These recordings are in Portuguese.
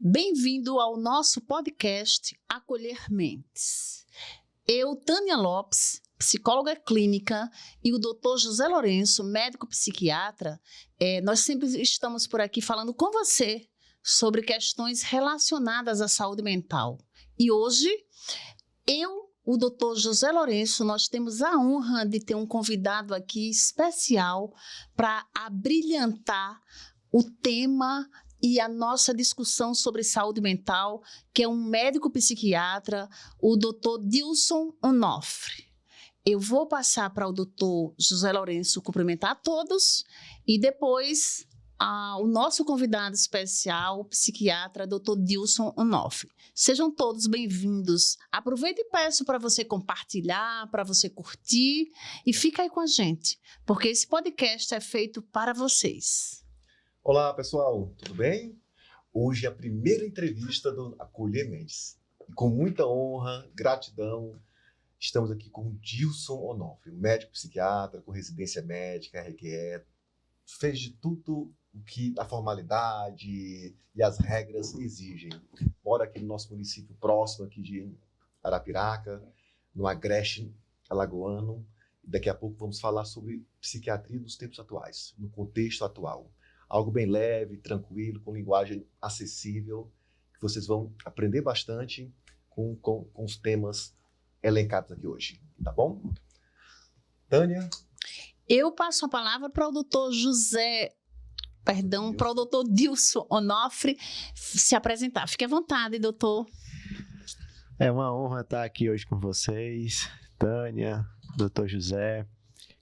Bem-vindo ao nosso podcast Acolher Mentes. Eu, Tânia Lopes, psicóloga clínica, e o Dr. José Lourenço, médico psiquiatra, nós sempre estamos por aqui falando com você sobre questões relacionadas à saúde mental. E hoje, o Dr. José Lourenço, nós temos a honra de ter um convidado aqui especial para abrilhantar o tema e a nossa discussão sobre saúde mental, que é um médico psiquiatra, o Dr. Dilson Onofre. Eu vou passar para o Dr. José Lourenço cumprimentar a todos e depois o nosso convidado especial, o psiquiatra, Dr. Dilson Onofre. Sejam todos bem-vindos. Aproveita e peço para você compartilhar, para você curtir e fica aí com a gente, porque esse podcast é feito para vocês. Olá, pessoal, tudo bem? Hoje é a primeira entrevista do Acolher Mentes. Com muita honra, gratidão, estamos aqui com o Dilson Onofre, um médico psiquiatra com residência médica, RQE, fez de tudo o que a formalidade e as regras exigem. Mora aqui no nosso município próximo aqui de Arapiraca, no Agreste Alagoano. Daqui a pouco vamos falar sobre psiquiatria nos tempos atuais, no contexto atual. Algo bem leve, tranquilo, com linguagem acessível, que vocês vão aprender bastante com os temas elencados aqui hoje, tá bom? Tânia? Eu passo a palavra para o doutor para o doutor Dilson Onofre se apresentar. Fique à vontade, doutor. É uma honra estar aqui hoje com vocês, Tânia, doutor José,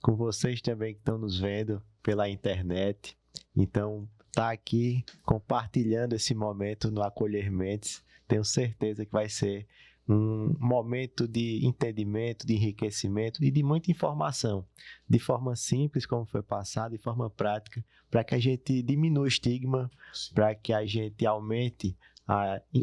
com vocês também que estão nos vendo pela internet. Então, tá aqui compartilhando esse momento no Acolher Mentes, tenho certeza que vai ser um momento de entendimento, de enriquecimento e de muita informação, de forma simples, como foi passado, de forma prática, para que a gente diminua o estigma, para que a gente aumente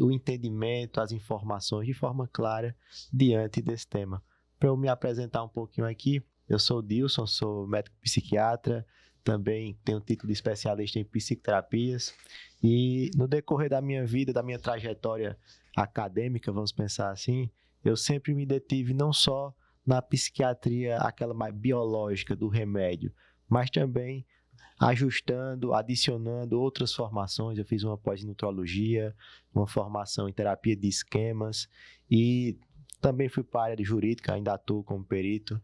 o entendimento, as informações de forma clara diante desse tema. Para eu me apresentar um pouquinho aqui, eu sou o Dilson, sou médico psiquiatra, também tenho título de especialista em psicoterapias e no decorrer da minha vida, da minha trajetória acadêmica, vamos pensar assim, eu sempre me detive não só na psiquiatria, aquela mais biológica do remédio, mas também ajustando, adicionando outras formações. Eu fiz uma pós em nutrologia, uma formação em terapia de esquemas e também fui para a área de jurídica, ainda atuo como perito.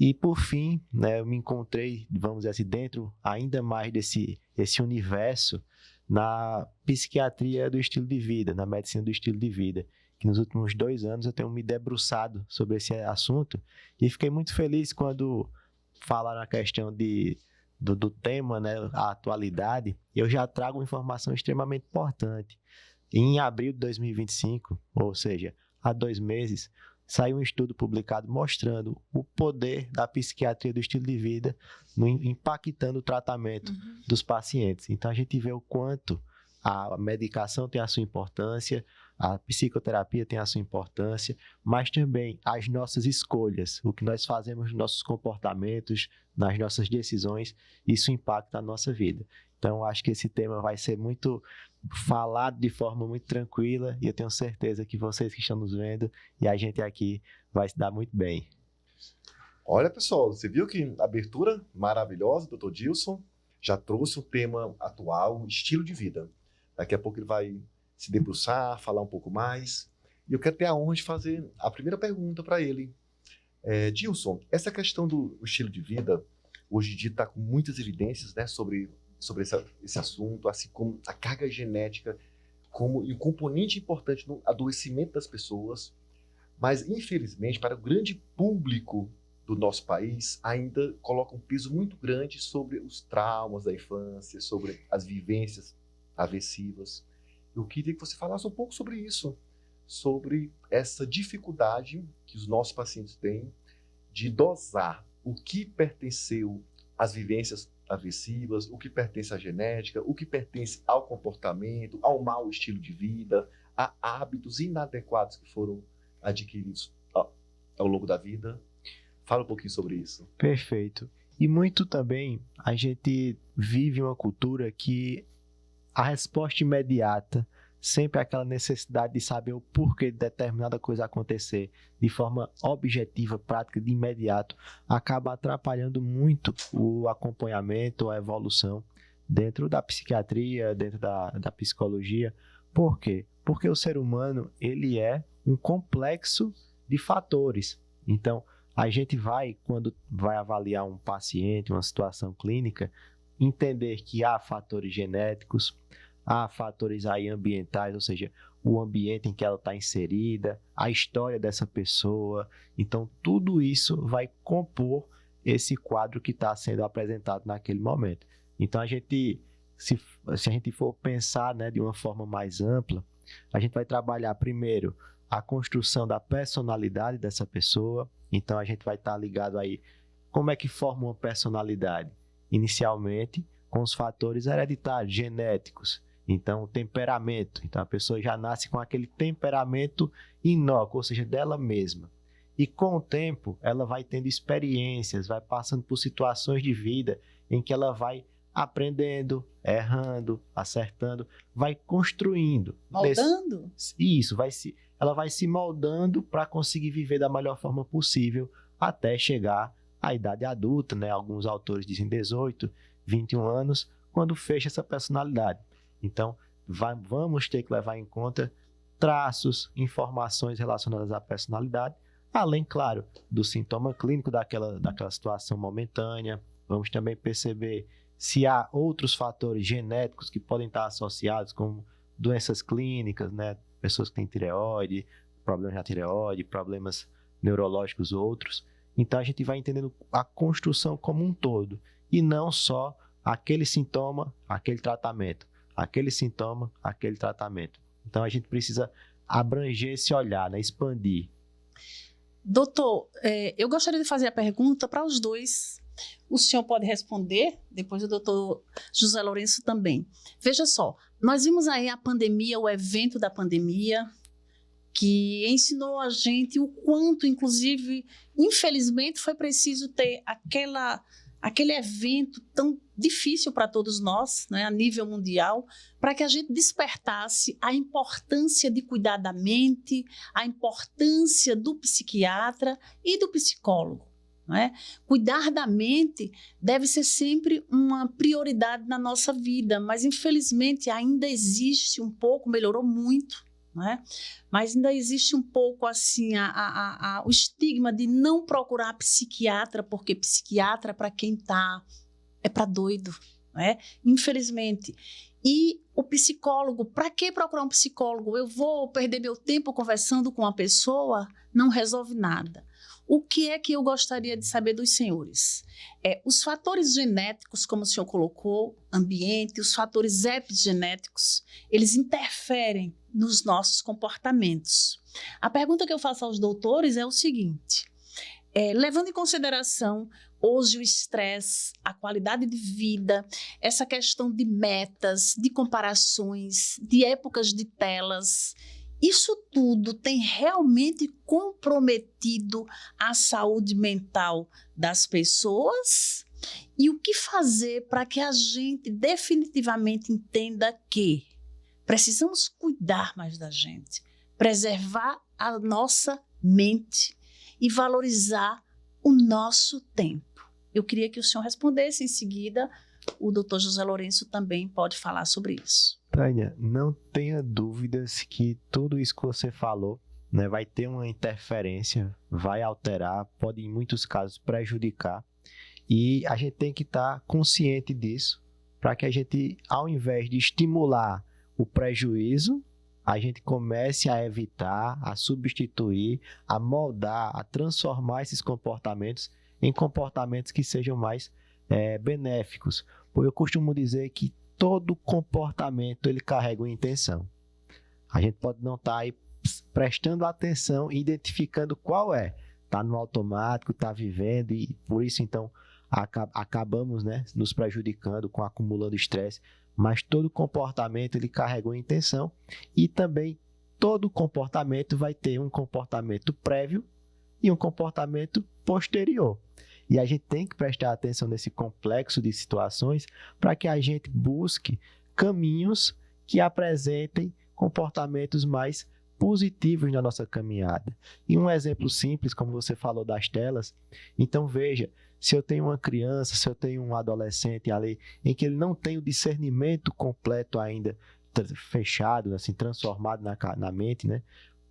E, por fim, eu me encontrei, vamos dizer assim, dentro ainda mais desse universo na psiquiatria do estilo de vida, na medicina do estilo de vida, que nos últimos 2 anos eu tenho me debruçado sobre esse assunto e fiquei muito feliz quando falaram a questão do tema, a atualidade, eu já trago uma informação extremamente importante. Em abril de 2025, ou seja, há 2 meses, saiu um estudo publicado mostrando o poder da psiquiatria do estilo de vida impactando o tratamento dos pacientes. Então, a gente vê o quanto a medicação tem a sua importância, a psicoterapia tem a sua importância, mas também as nossas escolhas, o que nós fazemos nos nossos comportamentos, nas nossas decisões, isso impacta a nossa vida. Então, acho que esse tema vai ser muito falado de forma muito tranquila e eu tenho certeza que vocês que estão nos vendo e a gente aqui vai se dar muito bem. Olha, pessoal, você viu que abertura maravilhosa do Dr. Dilson já trouxe um tema atual, um estilo de vida. Daqui a pouco ele vai se debruçar, falar um pouco mais. E eu quero ter a honra de fazer a primeira pergunta para ele. Dilson, essa questão do estilo de vida, hoje em dia está com muitas evidências, sobre esse assunto, assim como a carga genética como um componente importante no adoecimento das pessoas, mas infelizmente para o grande público do nosso país ainda coloca um peso muito grande sobre os traumas da infância, sobre as vivências aversivas. Eu queria que você falasse um pouco sobre isso, sobre essa dificuldade que os nossos pacientes têm de dosar o que pertenceu às vivências aversivas, o que pertence à genética, o que pertence ao comportamento, ao mau estilo de vida, a hábitos inadequados que foram adquiridos ao longo da vida. Fala um pouquinho sobre isso. Perfeito. E muito também a gente vive uma cultura que a resposta imediata sempre aquela necessidade de saber o porquê de determinada coisa acontecer de forma objetiva, prática, de imediato, acaba atrapalhando muito o acompanhamento, a evolução dentro da psiquiatria, dentro da psicologia. Por quê? Porque o ser humano, ele é um complexo de fatores. Então, a gente vai, quando vai avaliar um paciente, uma situação clínica, entender que há fatores genéticos, há fatores aí ambientais, ou seja, o ambiente em que ela está inserida, a história dessa pessoa. Então, tudo isso vai compor esse quadro que está sendo apresentado naquele momento. Então, a gente, se a gente for pensar, né, de uma forma mais ampla, a gente vai trabalhar primeiro a construção da personalidade dessa pessoa. Então, a gente vai estar ligado aí como é que forma uma personalidade. Inicialmente, com os fatores hereditários, genéticos. Então, o temperamento. Então, a pessoa já nasce com aquele temperamento inócuo, ou seja, dela mesma. E com o tempo, ela vai tendo experiências, vai passando por situações de vida em que ela vai aprendendo, errando, acertando, vai construindo. Moldando? Isso, ela vai se moldando para conseguir viver da melhor forma possível até chegar à idade adulta, né? Alguns autores dizem 18, 21 anos, quando fecha essa personalidade. Então, vamos ter que levar em conta traços, informações relacionadas à personalidade, além, claro, do sintoma clínico daquela situação momentânea. Vamos também perceber se há outros fatores genéticos que podem estar associados, como doenças clínicas, né? Pessoas que têm tireoide, problemas na tireoide, problemas neurológicos outros. Então, a gente vai entendendo a construção como um todo, e não só aquele sintoma, aquele tratamento, aquele sintoma, aquele tratamento. Então, a gente precisa abranger esse olhar, né? Expandir. Doutor, eu gostaria de fazer a pergunta para os dois. O senhor pode responder, depois o doutor José Lourenço também. Veja só, nós vimos aí a pandemia, o evento da pandemia, que ensinou a gente o quanto, inclusive, infelizmente, foi preciso ter aquele evento tão difícil para todos nós, né, a nível mundial, para que a gente despertasse a importância de cuidar da mente, a importância do psiquiatra e do psicólogo. Né? Cuidar da mente deve ser sempre uma prioridade na nossa vida, mas infelizmente ainda existe um pouco, melhorou muito, né? Mas ainda existe um pouco assim o estigma de não procurar psiquiatra, porque psiquiatra para quem está é para doido, né? Infelizmente. E o psicólogo, para que procurar um psicólogo? Eu vou perder meu tempo conversando com uma pessoa? Não resolve nada. O que é que eu gostaria de saber dos senhores? Os fatores genéticos, como o senhor colocou, ambiente, os fatores epigenéticos, eles interferem nos nossos comportamentos. A pergunta que eu faço aos doutores é o seguinte: levando em consideração hoje o estresse, a qualidade de vida, essa questão de metas, de comparações, de épocas de telas, isso tudo tem realmente comprometido a saúde mental das pessoas? E o que fazer para que a gente definitivamente entenda que precisamos cuidar mais da gente, preservar a nossa mente e valorizar o nosso tempo? Eu queria que o senhor respondesse em seguida. O doutor José Lourenço também pode falar sobre isso. Tânia, não tenha dúvidas que tudo isso que você falou, né, vai ter uma interferência, vai alterar, pode em muitos casos prejudicar, e a gente tem que estar consciente disso para que a gente, ao invés de estimular o prejuízo, a gente comece a evitar, a substituir, a moldar, a transformar esses comportamentos em comportamentos que sejam mais benéficos. Porque eu costumo dizer que todo comportamento ele carrega uma intenção. A gente pode não estar aí prestando atenção e identificando qual é. Está no automático, está vivendo, e por isso então acabamos, né, nos prejudicando, acumulando estresse. Mas todo comportamento ele carrega uma intenção, e também todo comportamento vai ter um comportamento prévio e um comportamento posterior. E a gente tem que prestar atenção nesse complexo de situações para que a gente busque caminhos que apresentem comportamentos mais positivos na nossa caminhada. E um exemplo simples, como você falou das telas, então veja, se eu tenho uma criança, se eu tenho um adolescente ali, em que ele não tem o discernimento completo ainda fechado, assim, transformado na mente, né?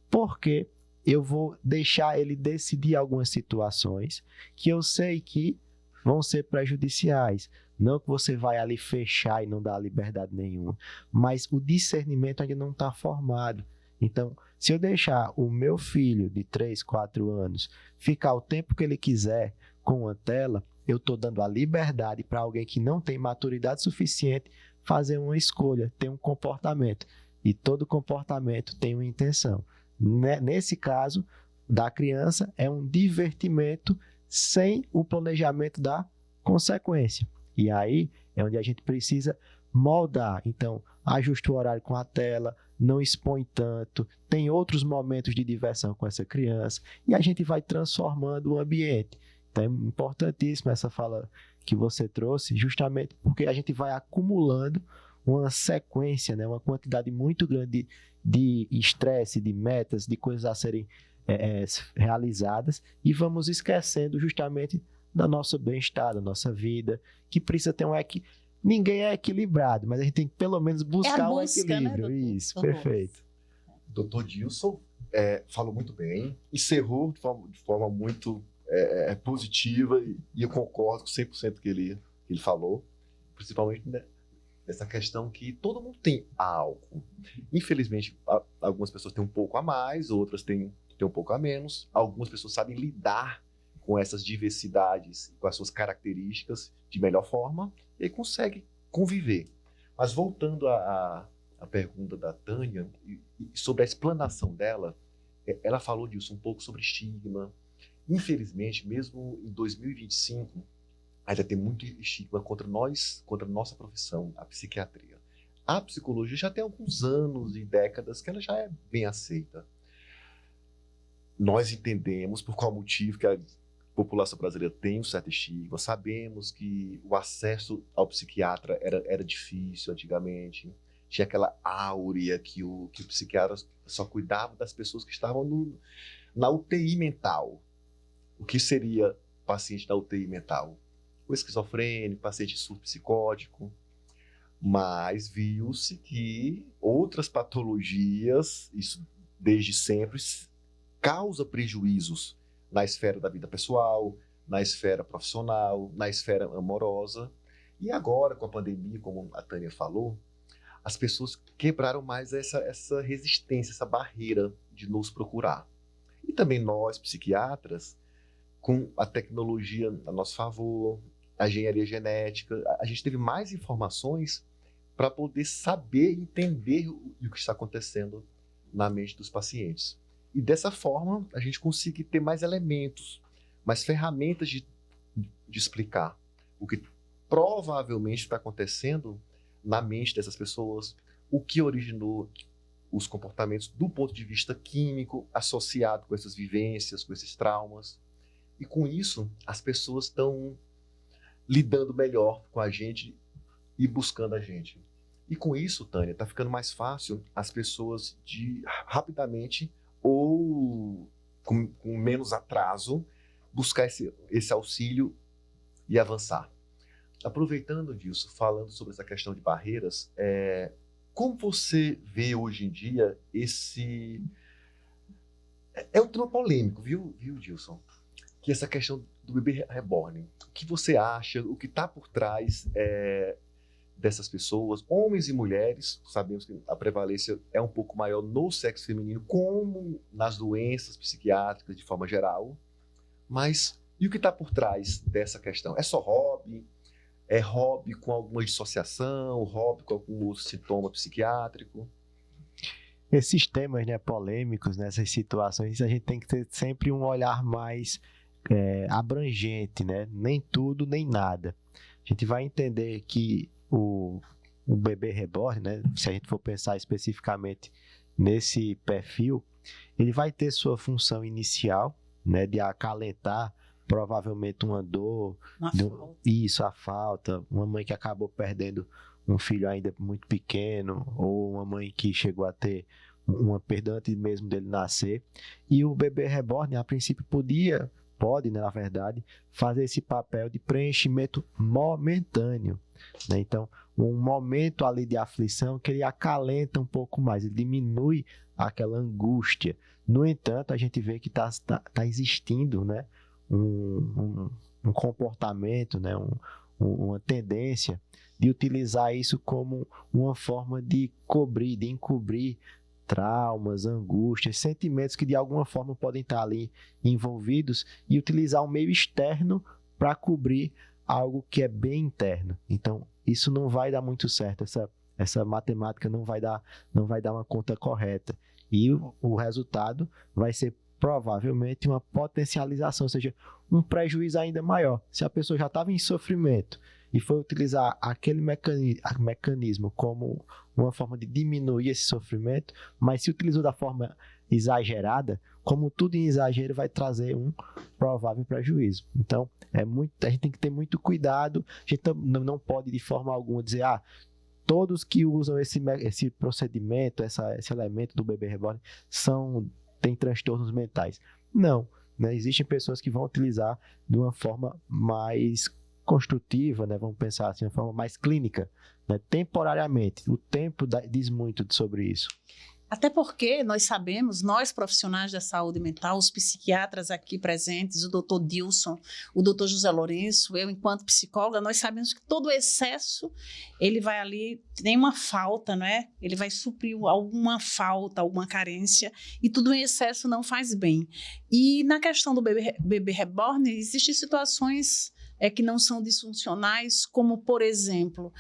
Porque eu vou deixar ele decidir algumas situações que eu sei que vão ser prejudiciais. Não que você vai ali fechar e não dar liberdade nenhuma, mas o discernimento ainda não está formado. Então, se eu deixar o meu filho de 3, 4 anos ficar o tempo que ele quiser com a tela, eu estou dando a liberdade para alguém que não tem maturidade suficiente fazer uma escolha, ter um comportamento. E todo comportamento tem uma intenção. Nesse caso, da criança, é um divertimento sem o planejamento da consequência. E aí é onde a gente precisa moldar. Então, ajusta o horário com a tela, não expõe tanto, tem outros momentos de diversão com essa criança e a gente vai transformando o ambiente. Então, é importantíssima essa fala que você trouxe, justamente porque a gente vai acumulando uma sequência, né, uma quantidade muito grande de estresse, de metas, de coisas a serem realizadas e vamos esquecendo justamente da nosso bem-estar, da nossa vida, que precisa ter ninguém é equilibrado, mas a gente tem que pelo menos buscar um equilíbrio. Né, isso, perfeito. Dr. Dilson falou muito bem, encerrou de forma muito positiva e eu concordo com 100% que ele falou, principalmente, né, essa questão que todo mundo tem algo. Infelizmente, algumas pessoas têm um pouco a mais, outras têm um pouco a menos. Algumas pessoas sabem lidar com essas diversidades, com as suas características de melhor forma e conseguem conviver. Mas voltando à pergunta da Tânia, sobre a explanação dela, ela falou disso um pouco sobre estigma. Infelizmente, mesmo em 2025, ainda tem muito estigma contra a nossa profissão, a psiquiatria. A psicologia já tem alguns anos e décadas que ela já é bem aceita. Nós entendemos por qual motivo que a população brasileira tem um certo estigma, sabemos que o acesso ao psiquiatra era difícil antigamente, tinha aquela áurea que o psiquiatra só cuidava das pessoas que estavam na UTI mental. O que seria paciente da UTI mental? O esquizofrênico, paciente surdo psicótico, mas viu-se que outras patologias, isso desde sempre, causa prejuízos na esfera da vida pessoal, na esfera profissional, na esfera amorosa. E agora, com a pandemia, como a Tânia falou, as pessoas quebraram mais essa resistência, essa barreira de nos procurar. E também nós, psiquiatras, com a tecnologia a nosso favor, a engenharia genética, a gente teve mais informações para poder saber, entender o que está acontecendo na mente dos pacientes. E dessa forma, a gente consegue ter mais elementos, mais ferramentas de explicar o que provavelmente está acontecendo na mente dessas pessoas, o que originou os comportamentos do ponto de vista químico associado com essas vivências, com esses traumas. E com isso, as pessoas estão lidando melhor com a gente e buscando a gente. E com isso, Tânia, está ficando mais fácil as pessoas de rapidamente ou com menos atraso buscar esse auxílio e avançar. Aproveitando disso, falando sobre essa questão de barreiras, como você vê hoje em dia esse... É um tema polêmico, viu, Dilson? Que essa questão do bebê reborn. O que você acha? O que está por trás dessas pessoas, homens e mulheres? Sabemos que a prevalência é um pouco maior no sexo feminino, como nas doenças psiquiátricas de forma geral. Mas e o que está por trás dessa questão? É só hobby? É hobby com alguma dissociação? Hobby com algum outro sintoma psiquiátrico? Esses temas, né, polêmicos, nessas situações, a gente tem que ter sempre um olhar mais abrangente, né? Nem tudo, nem nada. A gente vai entender que o bebê reborn, né, se a gente for pensar especificamente nesse perfil, ele vai ter sua função inicial, né, de acalentar provavelmente uma dor, a falta, uma mãe que acabou perdendo um filho ainda muito pequeno, ou uma mãe que chegou a ter uma perda antes mesmo dele nascer. E o bebê reborn, a princípio, pode, né, na verdade, fazer esse papel de preenchimento momentâneo, né? Então, um momento ali de aflição que ele acalenta um pouco mais, ele diminui aquela angústia. No entanto, a gente vê que tá existindo, né, um comportamento, né, uma tendência de utilizar isso como uma forma de encobrir traumas, angústias, sentimentos que de alguma forma podem estar ali envolvidos e utilizar um meio externo para cobrir algo que é bem interno. Então, isso não vai dar muito certo, essa matemática não vai dar uma conta correta. E o resultado vai ser provavelmente uma potencialização, ou seja, um prejuízo ainda maior. Se a pessoa já estava em sofrimento e foi utilizar aquele mecanismo como uma forma de diminuir esse sofrimento, mas se utilizou da forma exagerada, como tudo em exagero vai trazer um provável prejuízo. Então, a gente tem que ter muito cuidado, a gente não pode de forma alguma dizer, todos que usam esse procedimento, esse elemento do bebê reborn têm transtornos mentais. Não, né? Existem pessoas que vão utilizar de uma forma mais construtiva, né? Vamos pensar assim, de uma forma mais clínica, né? Temporariamente. O tempo diz muito sobre isso. Até porque nós sabemos, nós profissionais da saúde mental, os psiquiatras aqui presentes, o doutor Dilson, o doutor José Lourenço, eu enquanto psicóloga, nós sabemos que todo excesso, ele vai ali, tem uma falta, não é? Ele vai suprir alguma falta, alguma carência, e tudo em excesso não faz bem. E na questão do bebê reborn, existem situações que não são disfuncionais, como, por exemplo,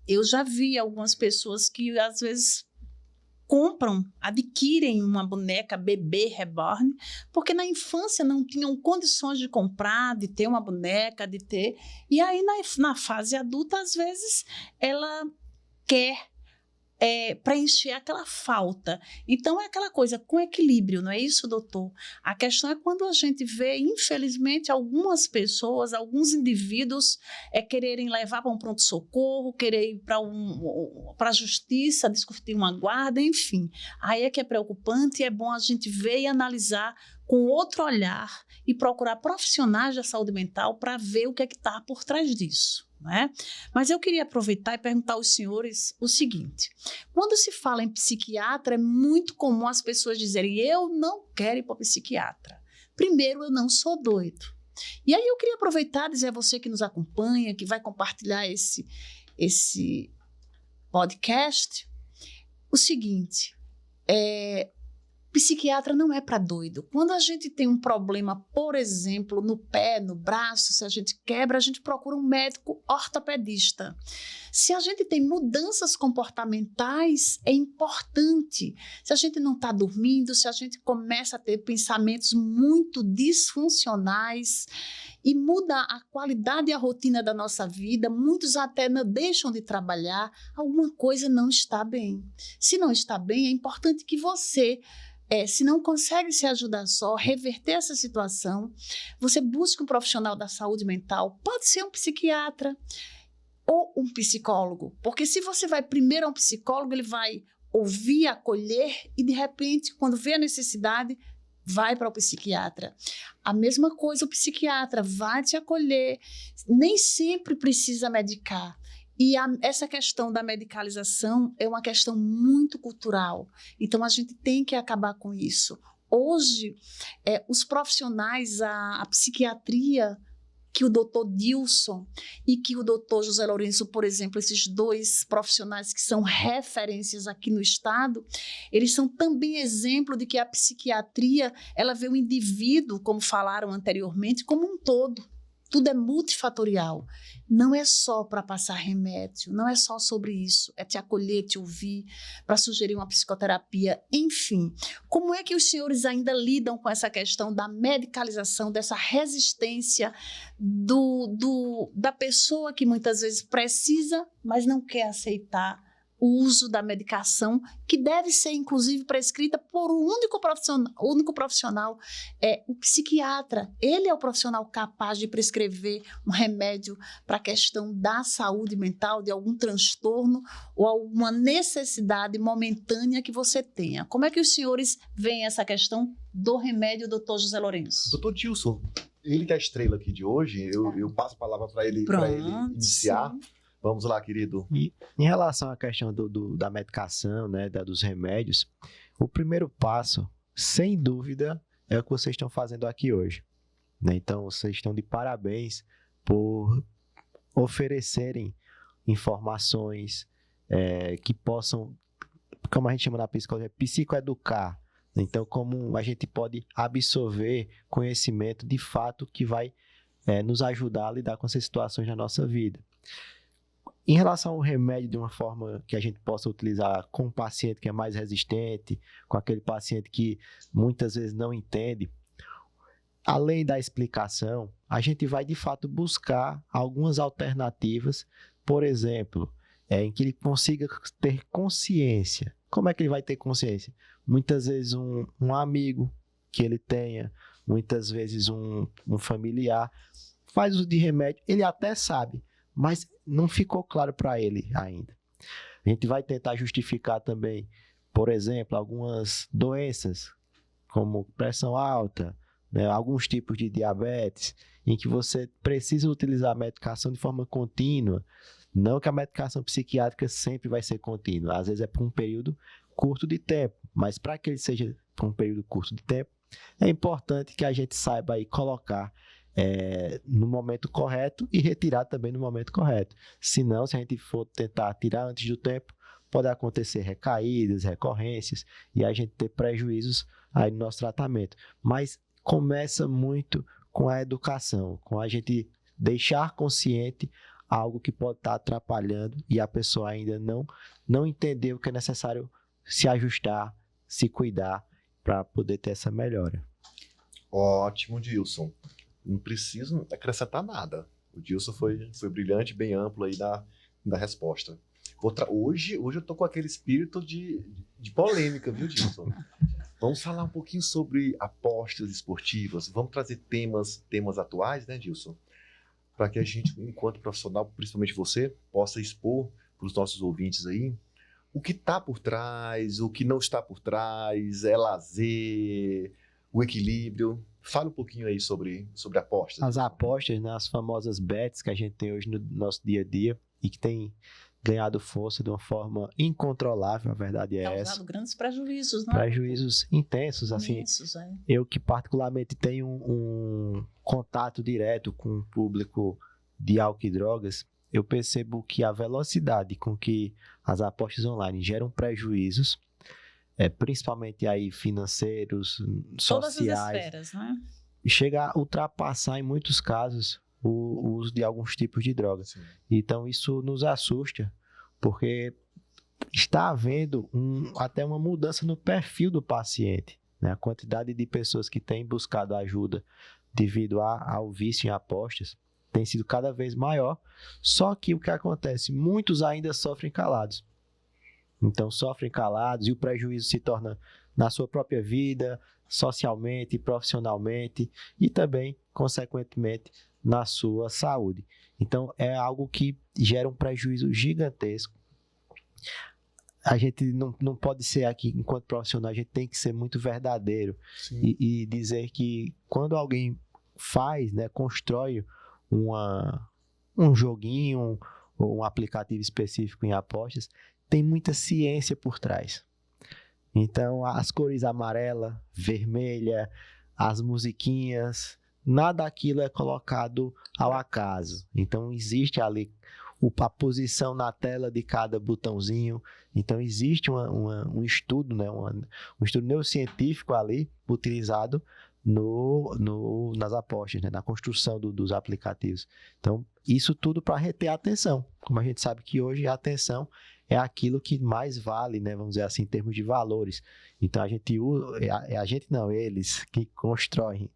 eu já vi algumas pessoas que, às vezes, adquirem uma boneca bebê reborn, porque na infância não tinham condições de comprar, de ter uma boneca, e aí na fase adulta, às vezes, ela quer preencher aquela falta. Então, é aquela coisa com equilíbrio, não é isso, doutor? A questão é quando a gente vê, infelizmente, algumas pessoas, alguns indivíduos quererem levar para um pronto-socorro, querer ir para a justiça, discutir uma guarda, enfim. Aí é que é preocupante e é bom a gente ver e analisar com outro olhar e procurar profissionais da saúde mental para ver o que é que está por trás disso. Né? Mas eu queria aproveitar e perguntar aos senhores o seguinte: quando se fala em psiquiatra, é muito comum as pessoas dizerem, eu não quero ir para o psiquiatra. Primeiro, eu não sou doido. E aí eu queria aproveitar e dizer a você que nos acompanha, que vai compartilhar esse podcast, o seguinte: psiquiatra não é para doido. Quando a gente tem um problema, por exemplo, no pé, no braço, se a gente quebra, a gente procura um médico ortopedista. Se a gente tem mudanças comportamentais, é importante. Se a gente não está dormindo, se a gente começa a ter pensamentos muito disfuncionais e muda a qualidade e a rotina da nossa vida, muitos até não deixam de trabalhar, alguma coisa não está bem. Se não está bem, é importante que você, se não consegue se ajudar só, reverter essa situação, você busque um profissional da saúde mental, pode ser um psiquiatra ou um psicólogo, porque se você vai primeiro a um psicólogo, ele vai ouvir, acolher e, de repente, quando vê a necessidade, vai para o psiquiatra. A mesma coisa, o psiquiatra vai te acolher, nem sempre precisa medicar. E essa questão da medicalização é uma questão muito cultural. Então, a gente tem que acabar com isso. Hoje, os profissionais, a psiquiatria, que o doutor Dilson e que o doutor José Lourenço, por exemplo, esses dois profissionais que são referências aqui no estado, eles são também exemplo de que a psiquiatria, ela vê o indivíduo, como falaram anteriormente, como um todo. Tudo é multifatorial. Não é só para passar remédio, não é só sobre isso. É te acolher, te ouvir, para sugerir uma psicoterapia, enfim. Como é que os senhores ainda lidam com essa questão da medicalização, dessa resistência da pessoa que muitas vezes precisa, mas não quer aceitar o uso da medicação, que deve ser, inclusive, prescrita por um único profissional, o psiquiatra. Ele é o profissional capaz de prescrever um remédio para a questão da saúde mental, de algum transtorno ou alguma necessidade momentânea que você tenha. Como é que os senhores veem essa questão do remédio, doutor José Lourenço? Doutor Dilson, ele que é a estrela aqui de hoje, eu passo a palavra para ele iniciar. Sim. Vamos lá, querido. E em relação à questão da medicação, né, dos remédios, o primeiro passo, sem dúvida, é o que vocês estão fazendo aqui hoje, né? Então, vocês estão de parabéns por oferecerem informações que possam, como a gente chama na psicologia, psicoeducar. Então, como a gente pode absorver conhecimento de fato que vai nos ajudar a lidar com essas situações na nossa vida. Em relação ao remédio, de uma forma que a gente possa utilizar com um paciente que é mais resistente, com aquele paciente que muitas vezes não entende, além da explicação, a gente vai de fato buscar algumas alternativas, por exemplo, em que ele consiga ter consciência. Como é que ele vai ter consciência? Muitas vezes um amigo que ele tenha, muitas vezes um familiar, faz uso de remédio, ele até sabe, mas não ficou claro para ele ainda. A gente vai tentar justificar também, por exemplo, algumas doenças, como pressão alta, né, alguns tipos de diabetes, em que você precisa utilizar a medicação de forma contínua. Não que a medicação psiquiátrica sempre vai ser contínua, às vezes é por um período curto de tempo, mas para que ele seja por um período curto de tempo, é importante que a gente saiba aí colocar no momento correto e retirar também no momento correto. Senão, se a gente for tentar tirar antes do tempo, pode acontecer recaídas, recorrências e a gente ter prejuízos aí no nosso tratamento. Mas começa muito com a educação, com a gente deixar consciente algo que pode estar atrapalhando e a pessoa ainda não entendeu que é necessário se ajustar, se cuidar para poder ter essa melhora. Ótimo, Dilson. Não preciso acrescentar nada. O Dilson foi brilhante, bem amplo aí da resposta. Hoje eu tô com aquele espírito de polêmica, viu, Dilson? Vamos falar um pouquinho sobre apostas esportivas. Vamos trazer temas atuais, né, Dilson? Para que a gente, enquanto profissional, principalmente você, possa expor para os nossos ouvintes aí o que está por trás, o que não está por trás, lazer, o equilíbrio. Fala um pouquinho aí sobre apostas. As apostas, né, as famosas bets que a gente tem hoje no nosso dia a dia e que tem ganhado força de uma forma incontrolável, a verdade é essa. Causado grandes prejuízos, né? Prejuízos intensos, assim. Eu que particularmente tenho um contato direto com o público de álcool e drogas, eu percebo que a velocidade com que as apostas online geram prejuízos, principalmente aí financeiros, sociais, todas as esferas, né? Chega a ultrapassar em muitos casos o uso de alguns tipos de drogas. Sim. Então isso nos assusta, porque está havendo até uma mudança no perfil do paciente, né? A quantidade de pessoas que têm buscado ajuda devido ao vício em apostas tem sido cada vez maior, só que o que acontece? Muitos ainda sofrem calados. Então sofrem calados e o prejuízo se torna na sua própria vida, socialmente, profissionalmente e também, consequentemente, na sua saúde. Então é algo que gera um prejuízo gigantesco. A gente não pode ser aqui, enquanto profissional, a gente tem que ser muito verdadeiro e dizer que quando alguém faz, né, constrói um joguinho ou um aplicativo específico em apostas, tem muita ciência por trás. Então, as cores amarela, vermelha, as musiquinhas, nada daquilo é colocado ao acaso. Então, existe ali a posição na tela de cada botãozinho. Então, existe um estudo, né, um estudo neurocientífico ali utilizado nas apostas, né, na construção dos aplicativos. Então, isso tudo para reter a atenção. Como a gente sabe que hoje a atenção é aquilo que mais vale, né, vamos dizer assim, em termos de valores. Então, eles que constroem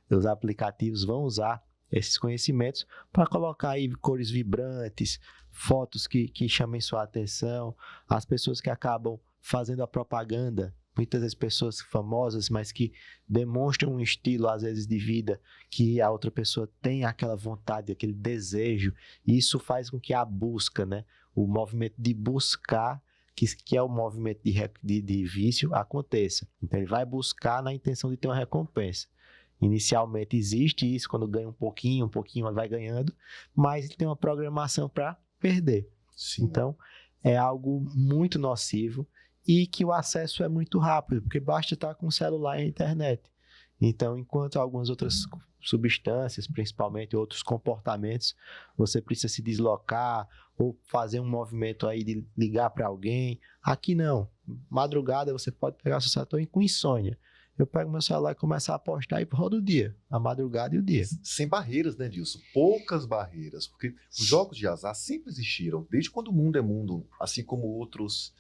os aplicativos vão usar esses conhecimentos para colocar aí cores vibrantes, fotos que chamem sua atenção, as pessoas que acabam fazendo a propaganda, muitas vezes pessoas famosas, mas que demonstram um estilo, às vezes, de vida, que a outra pessoa tem aquela vontade, aquele desejo, e isso faz com que a busca, né, o movimento de buscar, que é o movimento de vício, aconteça. Então, ele vai buscar na intenção de ter uma recompensa. Inicialmente existe isso, quando ganha um pouquinho vai ganhando, mas ele tem uma programação para perder. Sim. Então, é algo muito nocivo e que o acesso é muito rápido, porque basta estar com o celular e a internet. Então, enquanto algumas outras substâncias, principalmente outros comportamentos, você precisa se deslocar ou fazer um movimento aí de ligar para alguém. Aqui não. Madrugada você pode pegar seu celular com insônia. Eu pego meu celular e começo a apostar e rodo o dia, a madrugada e o dia. Sem barreiras, né, Dilson? Poucas barreiras, porque os jogos de azar sempre existiram, desde quando o mundo é mundo, assim como outros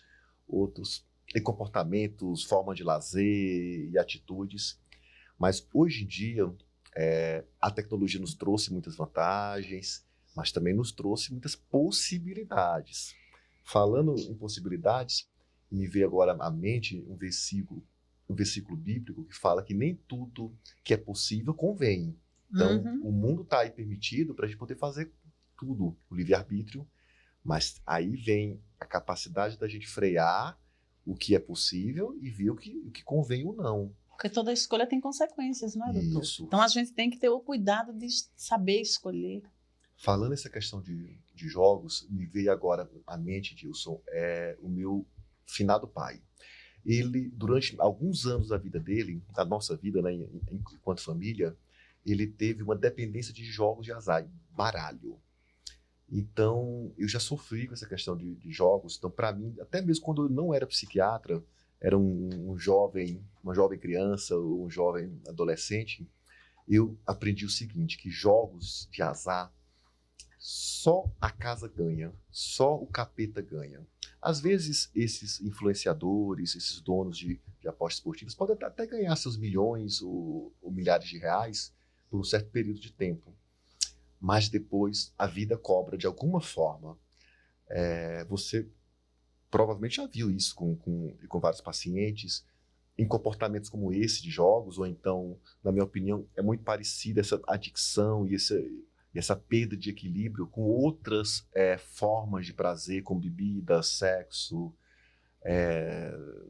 comportamentos, formas de lazer e atitudes. Mas hoje em dia, a tecnologia nos trouxe muitas vantagens, mas também nos trouxe muitas possibilidades. Falando em possibilidades, me veio agora à mente um versículo bíblico que fala que nem tudo que é possível convém. Então, o mundo está aí permitido para a gente poder fazer tudo, o livre-arbítrio, mas aí vem a capacidade da gente frear o que é possível e ver o que convém ou não. Porque toda escolha tem consequências, não é, doutor? Isso. Então, a gente tem que ter o cuidado de saber escolher. Falando essa questão de jogos, me veio agora à mente, Dilson, o meu finado pai. Ele, durante alguns anos da vida dele, da nossa vida, né, enquanto família, ele teve uma dependência de jogos de azar, baralho. Então, eu já sofri com essa questão de jogos. Então, para mim, até mesmo quando eu não era psiquiatra, era uma jovem criança, ou um jovem adolescente, eu aprendi o seguinte, que jogos de azar, só a casa ganha, só o capeta ganha. Às vezes, esses influenciadores, esses donos de apostas esportivas podem até ganhar seus milhões ou milhares de reais por um certo período de tempo. Mas depois, a vida cobra de alguma forma. Você provavelmente já viu isso com vários pacientes, em comportamentos como esse de jogos, ou então, na minha opinião, é muito parecida essa adicção e essa perda de equilíbrio com outras formas de prazer, como bebida, sexo,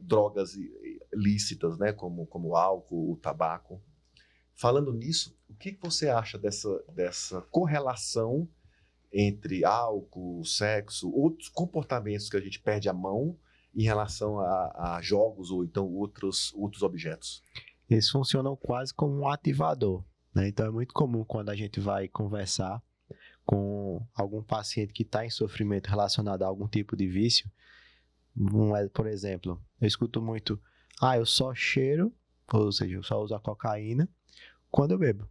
drogas lícitas, né, como álcool, o tabaco. Falando nisso, o que você acha dessa correlação entre álcool, sexo, outros comportamentos que a gente perde a mão em relação a jogos ou então outros objetos? Eles funcionam quase como um ativador, né? Então é muito comum quando a gente vai conversar com algum paciente que está em sofrimento relacionado a algum tipo de vício. Por exemplo, eu escuto muito, eu só cheiro, ou seja, eu só uso a cocaína quando eu bebo.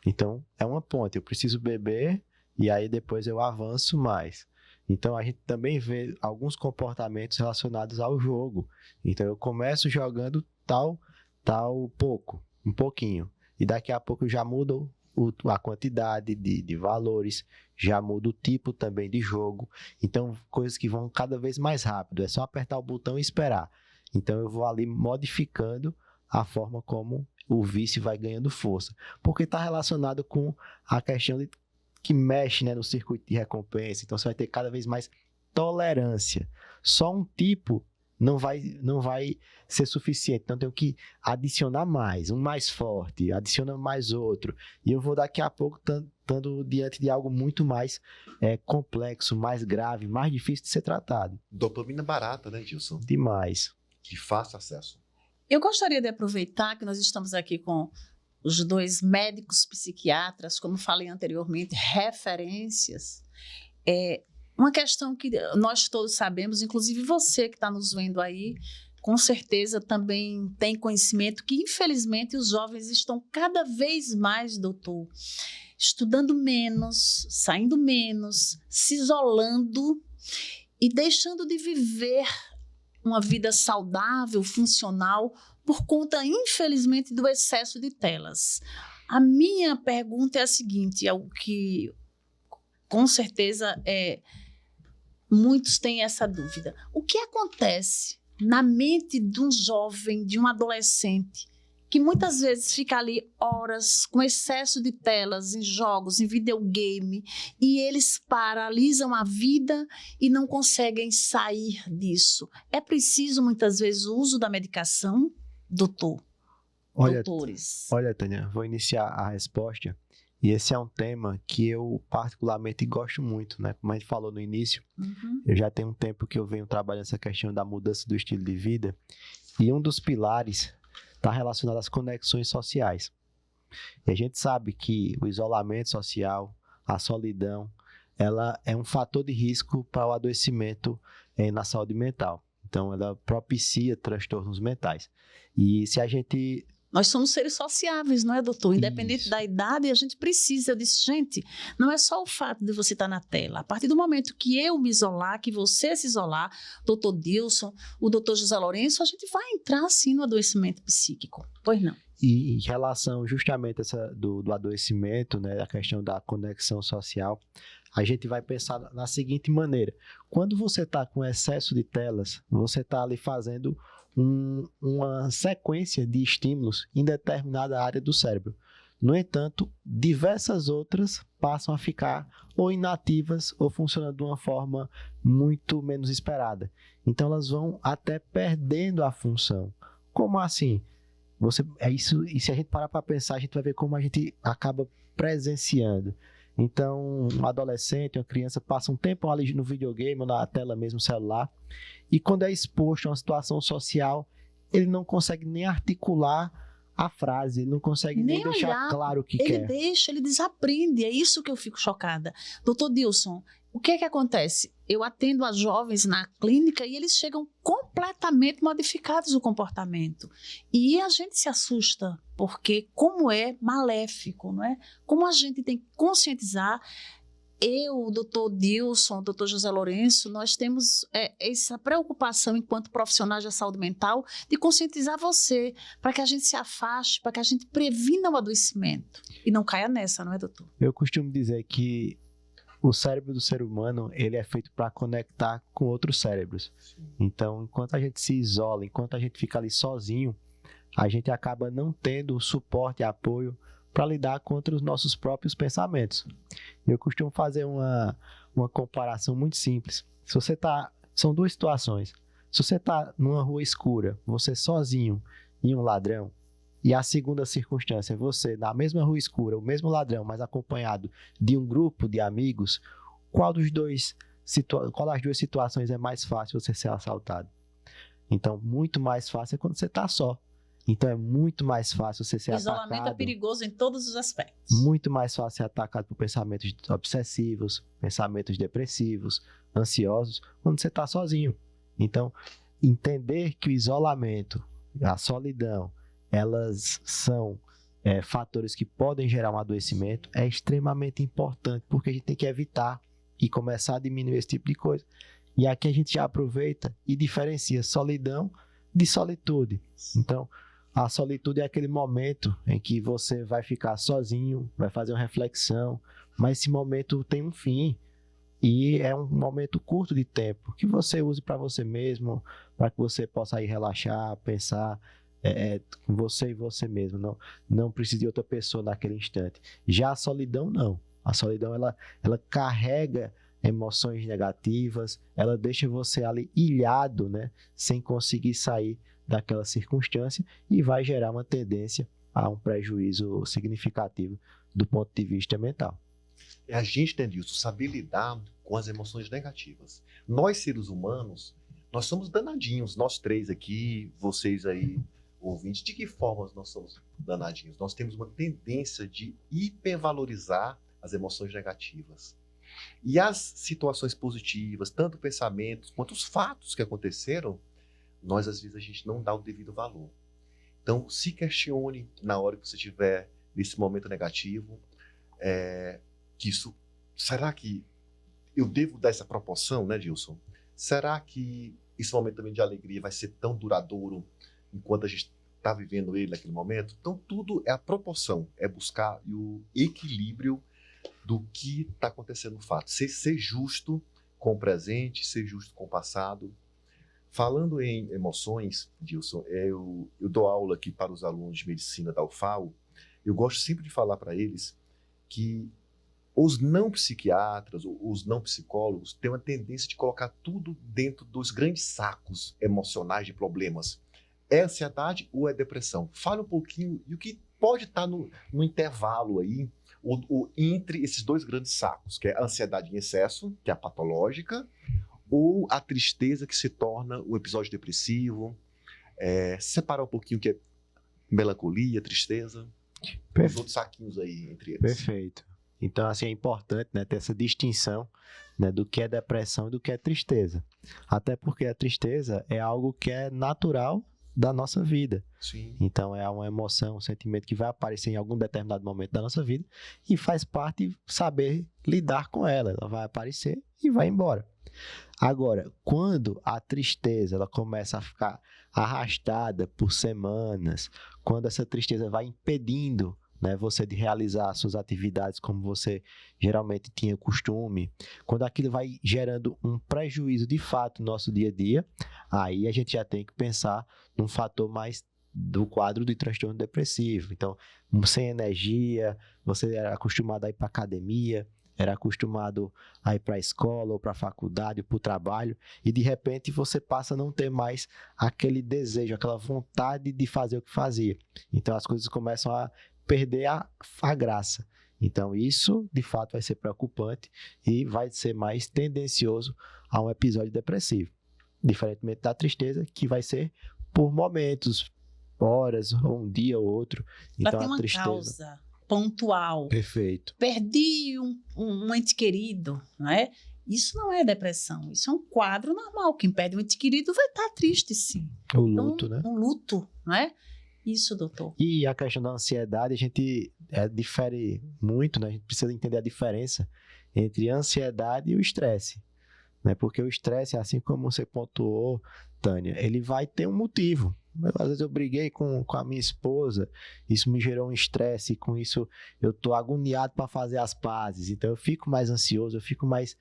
Então, é uma ponte, eu preciso beber e aí depois eu avanço mais. Então, a gente também vê alguns comportamentos relacionados ao jogo. Então, eu começo jogando tal um pouquinho. E daqui a pouco eu já mudo a quantidade de valores, já muda o tipo também de jogo. Então, coisas que vão cada vez mais rápido. É só apertar o botão e esperar. Então, eu vou ali modificando a forma como o vício vai ganhando força. Porque está relacionado com a questão que mexe, né, no circuito de recompensa. Então, você vai ter cada vez mais tolerância. Só um tipo não vai ser suficiente. Então, eu tenho que adicionar mais, um mais forte, adiciona mais outro. E eu vou daqui a pouco estando diante de algo muito mais complexo, mais grave, mais difícil de ser tratado. Dopamina barata, né, Dilson? Demais. De fácil acesso. Eu gostaria de aproveitar que nós estamos aqui com os dois médicos psiquiatras, como falei anteriormente, referências. Uma questão que nós todos sabemos, inclusive você que está nos vendo aí, com certeza também tem conhecimento que, infelizmente, os jovens estão cada vez mais, doutor, estudando menos, saindo menos, se isolando e deixando de viver uma vida saudável, funcional, por conta, infelizmente, do excesso de telas. A minha pergunta é a seguinte, é o que com certeza muitos têm essa dúvida. O que acontece na mente de um jovem, de um adolescente, que muitas vezes fica ali horas com excesso de telas em jogos, em videogame, e eles paralisam a vida e não conseguem sair disso? É preciso, muitas vezes, o uso da medicação, doutores? Olha, Tânia, vou iniciar a resposta. E esse é um tema que eu particularmente gosto muito, né? Como a gente falou no início, eu já tenho um tempo que eu venho trabalhando essa questão da mudança do estilo de vida. E um dos pilares está relacionado às conexões sociais. E a gente sabe que o isolamento social, a solidão, ela é um fator de risco para o adoecimento na saúde mental. Então, ela propicia transtornos mentais. E se a gente... Nós somos seres sociáveis, não é, doutor? Independente Isso. da idade, a gente precisa. Eu disse, gente, não é só o fato de você estar na tela. A partir do momento que eu me isolar, que você se isolar, doutor Dilson, o doutor José Lourenço, a gente vai entrar, sim, no adoecimento psíquico. Pois não. E em relação justamente do adoecimento, né, a questão da conexão social, a gente vai pensar na seguinte maneira. Quando você está com excesso de telas, você está ali fazendo uma sequência de estímulos em determinada área do cérebro. No entanto, diversas outras passam a ficar ou inativas ou funcionando de uma forma muito menos esperada. Então, elas vão até perdendo a função. Como assim? E se a gente parar para pensar, a gente vai ver como a gente acaba presenciando. Então, um adolescente, uma criança passa um tempo ali no videogame ou na tela mesmo, celular, e quando é exposto a uma situação social, ele não consegue nem articular a frase, ele não consegue nem deixar olhar, claro o que ele quer. Ele desaprende, é isso que eu fico chocada. Doutor Dilson, o que é que acontece? Eu atendo a jovens na clínica e eles chegam completamente modificados o comportamento. E a gente se assusta, porque como é maléfico, não é? Como a gente tem que conscientizar. Eu, o doutor Dilson, o doutor José Lourenço, nós temos essa preocupação enquanto profissionais da saúde mental de conscientizar você, para que a gente se afaste, para que a gente previna o adoecimento e não caia nessa, não é, doutor? Eu costumo dizer que o cérebro do ser humano, ele é feito para conectar com outros cérebros. Então, enquanto a gente se isola, enquanto a gente fica ali sozinho, a gente acaba não tendo o suporte e apoio para lidar contra os nossos próprios pensamentos. Eu costumo fazer uma comparação muito simples. São duas situações. Se você está numa rua escura, você sozinho e um ladrão, e a segunda circunstância, você na mesma rua escura, o mesmo ladrão, mas acompanhado de um grupo de amigos, qual das duas situações é mais fácil você ser assaltado? Então, muito mais fácil é quando você está só. Então, é muito mais fácil você ser atacado. O isolamento é perigoso em todos os aspectos. Muito mais fácil ser atacado por pensamentos obsessivos, pensamentos depressivos, ansiosos, quando você está sozinho. Então, entender que o isolamento, a solidão, elas são fatores que podem gerar um adoecimento, é extremamente importante, porque a gente tem que evitar e começar a diminuir esse tipo de coisa. E aqui a gente já aproveita e diferencia solidão de solitude. Então, a solitude é aquele momento em que você vai ficar sozinho, vai fazer uma reflexão, mas esse momento tem um fim e é um momento curto de tempo que você use para você mesmo, para que você possa aí relaxar, pensar com você e você mesmo, não precisa de outra pessoa naquele instante. Já a solidão não, a solidão ela carrega emoções negativas, ela deixa você ali ilhado, né, sem conseguir sair daquela circunstância e vai gerar uma tendência a um prejuízo significativo do ponto de vista mental. A gente tem isso, saber lidar com as emoções negativas. Nós, seres humanos, nós somos danadinhos, nós três aqui, vocês aí, ouvintes, de que forma nós somos danadinhos? Nós temos uma tendência de hipervalorizar as emoções negativas. E as situações positivas, tanto pensamentos quanto os fatos que aconteceram, nós às vezes a gente não dá o devido valor. Então, se questione na hora que você estiver nesse momento negativo, será que eu devo dar essa proporção, né, Dilson? Será que esse momento também de alegria vai ser tão duradouro enquanto a gente está vivendo ele naquele momento. Então, tudo é a proporção, é buscar o equilíbrio do que está acontecendo no fato. Ser justo com o presente, ser justo com o passado. Falando em emoções, Dilson, eu dou aula aqui para os alunos de medicina da UFAL. Eu gosto sempre de falar para eles que os não psiquiatras, os não psicólogos, têm uma tendência de colocar tudo dentro dos grandes sacos emocionais de problemas. É ansiedade ou é depressão? Fala um pouquinho e o que pode estar no intervalo aí, entre esses dois grandes sacos, que é a ansiedade em excesso, que é a patológica, ou a tristeza que se torna um episódio depressivo. Separar um pouquinho o que é melancolia, tristeza, os outros saquinhos aí entre eles. Perfeito. Então, assim, é importante, né, ter essa distinção, né, do que é depressão e do que é tristeza. Até porque a tristeza é algo que é natural da nossa vida. Sim. Então, é uma emoção, um sentimento que vai aparecer em algum determinado momento da nossa vida e faz parte saber lidar com ela. Ela vai aparecer e vai embora. Agora, quando a tristeza ela começa a ficar arrastada por semanas, quando essa tristeza vai impedindo, né, você de realizar suas atividades como você geralmente tinha costume, quando aquilo vai gerando um prejuízo de fato no nosso dia a dia, aí a gente já tem que pensar num fator mais do quadro de transtorno depressivo. Então, sem energia, você era acostumado a ir para academia, era acostumado a ir para a escola ou para a faculdade ou para o trabalho e de repente você passa a não ter mais aquele desejo, aquela vontade de fazer o que fazia. Então as coisas começam a perder a graça. Então isso de fato vai ser preocupante e vai ser mais tendencioso a um episódio depressivo. Diferentemente da tristeza, que vai ser por momentos, horas, ou um dia ou outro. Então tem a uma tristeza causa pontual. Perfeito. Perdi um ente querido, não é? Isso não é depressão, isso é um quadro normal. Quem perde um ente querido vai estar triste, sim. O luto, né? Um luto, não é? Isso, doutor. E a questão da ansiedade, a gente difere muito, né? A gente precisa entender a diferença entre a ansiedade e o estresse, né? Porque o estresse, assim como você pontuou, Tânia, ele vai ter um motivo. Às vezes eu briguei com a minha esposa, isso me gerou um estresse, e com isso eu estou agoniado para fazer as pazes, então eu fico mais ansioso, eu fico mais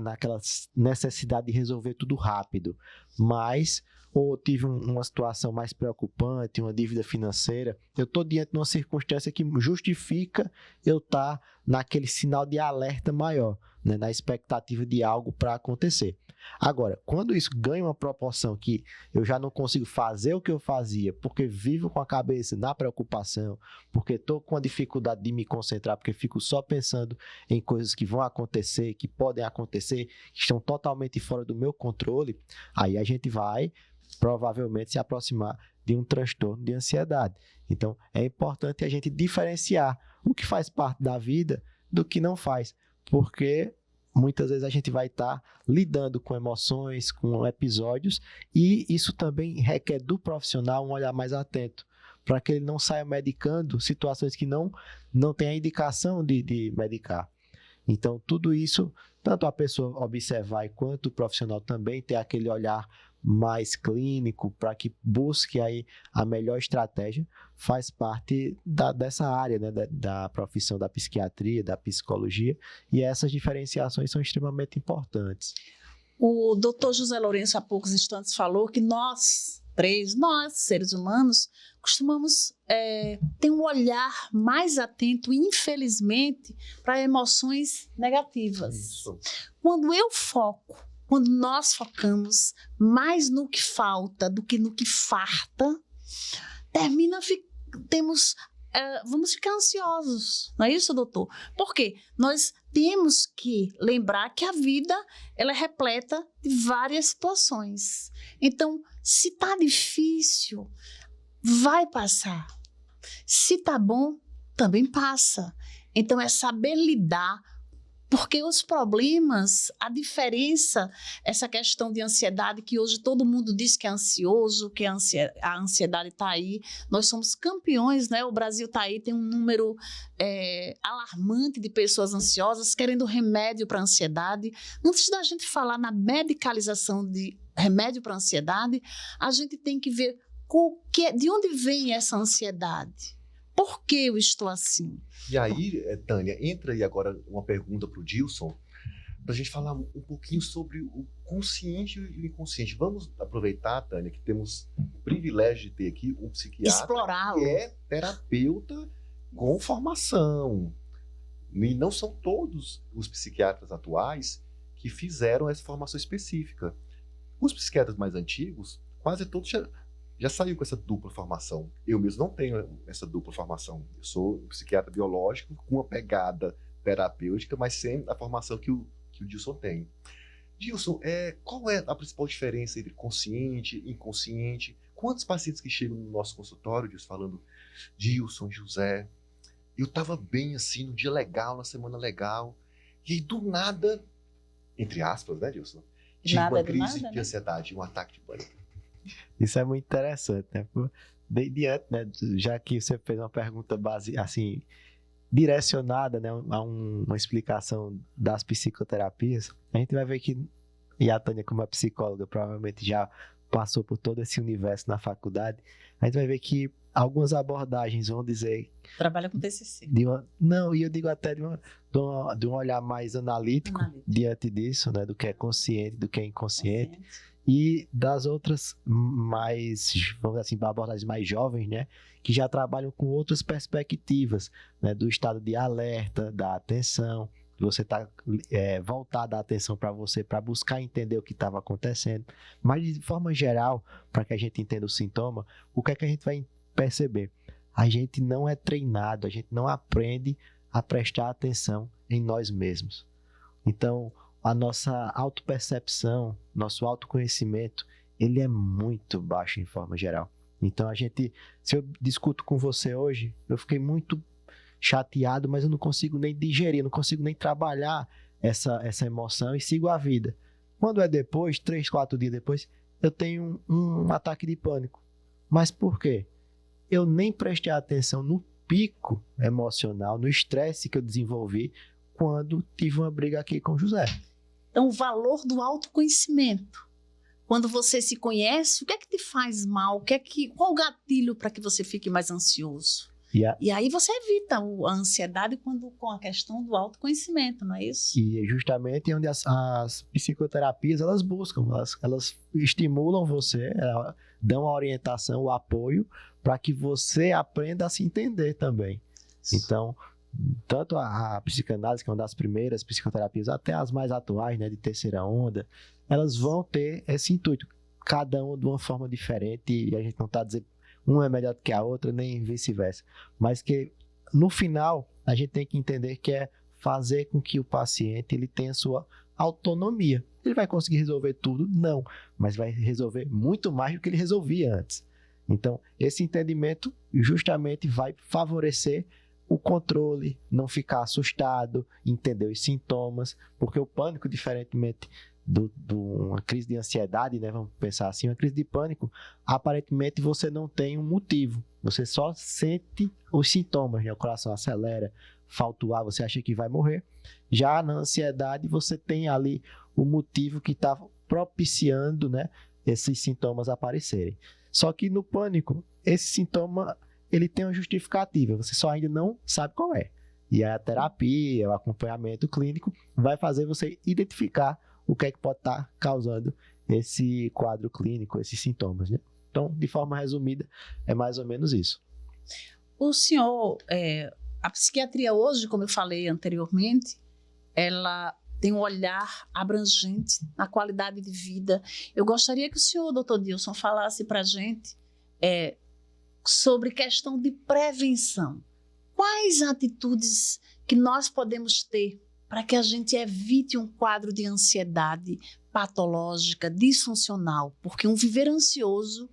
naquela necessidade de resolver tudo rápido, mas ou tive uma situação mais preocupante, uma dívida financeira, eu estou diante de uma circunstância que justifica eu estar naquele sinal de alerta maior, né, na expectativa de algo para acontecer. Agora, quando isso ganha uma proporção que eu já não consigo fazer o que eu fazia, porque vivo com a cabeça na preocupação, porque estou com a dificuldade de me concentrar, porque fico só pensando em coisas que vão acontecer, que podem acontecer, que estão totalmente fora do meu controle, aí a gente vai provavelmente se aproximar de um transtorno de ansiedade. Então, é importante a gente diferenciar o que faz parte da vida do que não faz, porque muitas vezes a gente vai estar lidando com emoções, com episódios, e isso também requer do profissional um olhar mais atento, para que ele não saia medicando situações que não tem a indicação de medicar. Então, tudo isso, tanto a pessoa observar quanto o profissional também ter aquele olhar mais clínico para que busque aí a melhor estratégia, faz parte dessa área, né, da profissão da psiquiatria, da psicologia, e essas diferenciações são extremamente importantes. O doutor José Lourenço, há poucos instantes, falou que nós, seres humanos, costumamos ter um olhar mais atento, infelizmente, para emoções negativas. Isso. Quando nós focamos mais no que falta do que no que farta, vamos ficar ansiosos. Não é isso, doutor? Por quê? Nós temos que lembrar que a vida ela é repleta de várias situações. Então, se está difícil, vai passar. Se está bom, também passa. Então, é saber lidar. Porque os problemas, a diferença, essa questão de ansiedade, que hoje todo mundo diz que é ansioso, que a ansiedade está aí, nós somos campeões, né? O Brasil está aí, tem um número alarmante de pessoas ansiosas querendo remédio para a ansiedade. Antes da gente falar na medicalização de remédio para a ansiedade, a gente tem que ver De onde vem essa ansiedade? Por que eu estou assim? E aí, Tânia, entra aí agora uma pergunta para o Dilson, para a gente falar um pouquinho sobre o consciente e o inconsciente. Vamos aproveitar, Tânia, que temos o privilégio de ter aqui um psiquiatra Explorá-lo. que é terapeuta com formação. E não são todos os psiquiatras atuais que fizeram essa formação específica. Os psiquiatras mais antigos, quase todos já saiu com essa dupla formação. Eu mesmo não tenho essa dupla formação. Eu sou um psiquiatra biológico com uma pegada terapêutica, mas sem a formação que o Dilson tem. Dilson, qual é a principal diferença entre consciente e inconsciente? Quantos pacientes que chegam no nosso consultório, Dilson, falando, Dilson, José, eu estava bem assim, num dia legal, na semana legal, e aí do nada, entre aspas, né, Dilson? Tive uma crise de ansiedade, um ataque de pânico. Isso é muito interessante, né? Diante, né? Já que você fez uma pergunta assim, direcionada, né, a uma explicação das psicoterapias, a gente vai ver que, e a Tânia, como é psicóloga, provavelmente já passou por todo esse universo na faculdade, a gente vai ver que algumas abordagens vão dizer... Trabalha com TCC. Não, e eu digo até de um olhar mais analítico diante disso, né, do que é consciente, do que é inconsciente. E das outras mais, vamos dizer assim, abordagens mais jovens, né, que já trabalham com outras perspectivas, né, do estado de alerta, da atenção, você está voltado a atenção para você, para buscar entender o que estava acontecendo. Mas, de forma geral, para que a gente entenda o sintoma, o que é que a gente vai perceber? A gente não é treinado, a gente não aprende a prestar atenção em nós mesmos. Então, a nossa autopercepção, nosso autoconhecimento, ele é muito baixo em forma geral. Então, se eu discuto com você hoje, eu fiquei muito chateado, mas eu não consigo nem digerir, não consigo nem trabalhar essa emoção e sigo a vida. Quando é depois, 3, 4 dias depois, eu tenho um ataque de pânico. Mas por quê? Eu nem prestei atenção no pico emocional, no estresse que eu desenvolvi quando tive uma briga aqui com o José. Então, o valor do autoconhecimento. Quando você se conhece, o que é que te faz mal? Qual o gatilho para que você fique mais ansioso? E aí você evita a ansiedade com a questão do autoconhecimento, não é isso? E justamente onde as psicoterapias, elas buscam, elas estimulam você, dão a orientação, o apoio, para que você aprenda a se entender também. Então, tanto a psicanálise, que é uma das primeiras psicoterapias, até as mais atuais, né, de terceira onda, elas vão ter esse intuito, cada uma de uma forma diferente, e a gente não está dizendo uma é melhor do que a outra, nem vice-versa, mas que no final a gente tem que entender que é fazer com que o paciente ele tenha sua autonomia. Ele vai conseguir resolver tudo? Não, mas vai resolver muito mais do que ele resolvia antes. Então, esse entendimento justamente vai favorecer o controle, não ficar assustado, entender os sintomas, porque o pânico, diferentemente de uma crise de ansiedade, né, vamos pensar assim, uma crise de pânico, aparentemente você não tem um motivo, você só sente os sintomas, né? O coração acelera, falta o ar, você acha que vai morrer. Já na ansiedade você tem ali o motivo que está propiciando, né, esses sintomas aparecerem. Só que no pânico, esse sintoma ele tem uma justificativa, você só ainda não sabe qual é. E a terapia, o acompanhamento clínico vai fazer você identificar o que é que pode estar causando esse quadro clínico, esses sintomas, né? Então, de forma resumida, é mais ou menos isso. O senhor, a psiquiatria hoje, como eu falei anteriormente, ela tem um olhar abrangente na qualidade de vida. Eu gostaria que o senhor, doutor Dilson, falasse para a gente sobre questão de prevenção. Quais atitudes que nós podemos ter para que a gente evite um quadro de ansiedade patológica, disfuncional? Porque um viver ansioso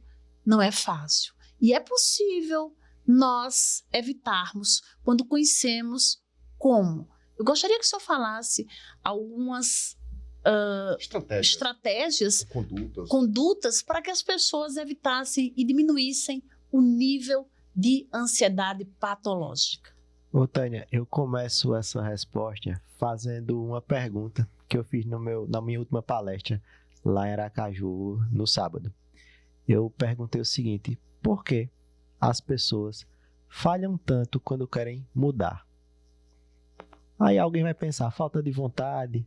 não é fácil. E é possível nós evitarmos quando conhecemos como. Eu gostaria que o senhor falasse algumas estratégias, condutas para que as pessoas evitassem e diminuíssem o nível de ansiedade patológica. Ô, Tânia, eu começo essa resposta fazendo uma pergunta que eu fiz na minha última palestra lá em Aracaju, no sábado. eu perguntei o seguinte: por que as pessoas falham tanto quando querem mudar? Aí alguém vai pensar, falta de vontade,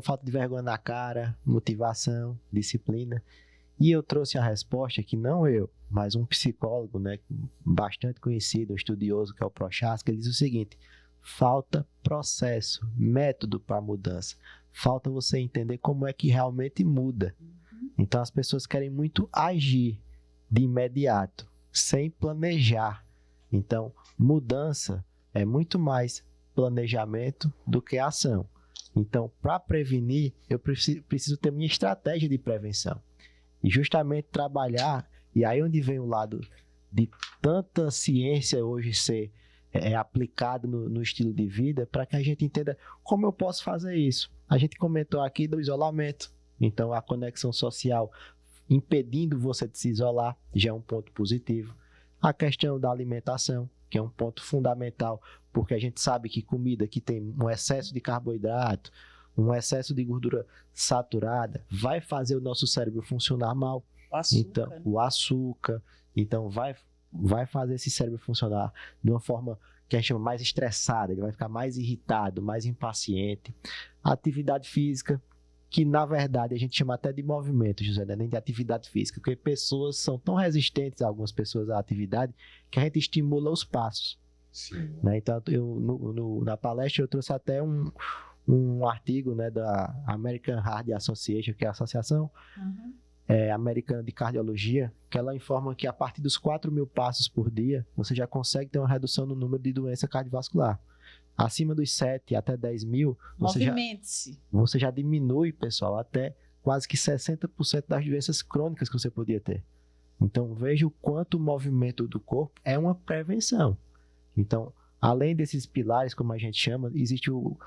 falta de vergonha na cara, motivação, disciplina. E eu trouxe a resposta que não eu, mas um psicólogo, né, bastante conhecido, um estudioso, que é o Prochaska, ele diz o seguinte: falta processo, método para a mudança. Falta você entender como é que realmente muda. Então as pessoas querem muito agir de imediato, sem planejar. Então, mudança é muito mais planejamento do que ação. Então, para prevenir, eu preciso ter minha estratégia de prevenção. E justamente trabalhar, e aí onde vem o lado de tanta ciência hoje ser aplicada no estilo de vida, para que a gente entenda como eu posso fazer isso. A gente comentou aqui do isolamento, então a conexão social impedindo você de se isolar já é um ponto positivo. A questão da alimentação, que é um ponto fundamental, porque a gente sabe que comida que tem um excesso de carboidrato, um excesso de gordura saturada, vai fazer o nosso cérebro funcionar mal. O açúcar, então vai fazer esse cérebro funcionar de uma forma que a gente chama mais estressada, ele vai ficar mais irritado, mais impaciente. A atividade física, que na verdade a gente chama até de movimento, José, nem de atividade física, porque pessoas são tão resistentes, algumas pessoas, à atividade, que a gente estimula os passos. Sim. Né? Então, na palestra eu trouxe até um artigo, né, da American Heart Association, que é a Associação Americana de Cardiologia, que ela informa que a partir dos 4.000 passos por dia, você já consegue ter uma redução no número de doença cardiovascular. Acima dos 7 até 10.000, você já diminui, pessoal, até quase que 60% das doenças crônicas que você podia ter. Então, veja o quanto o movimento do corpo é uma prevenção. Então, além desses pilares, como a gente chama, existe o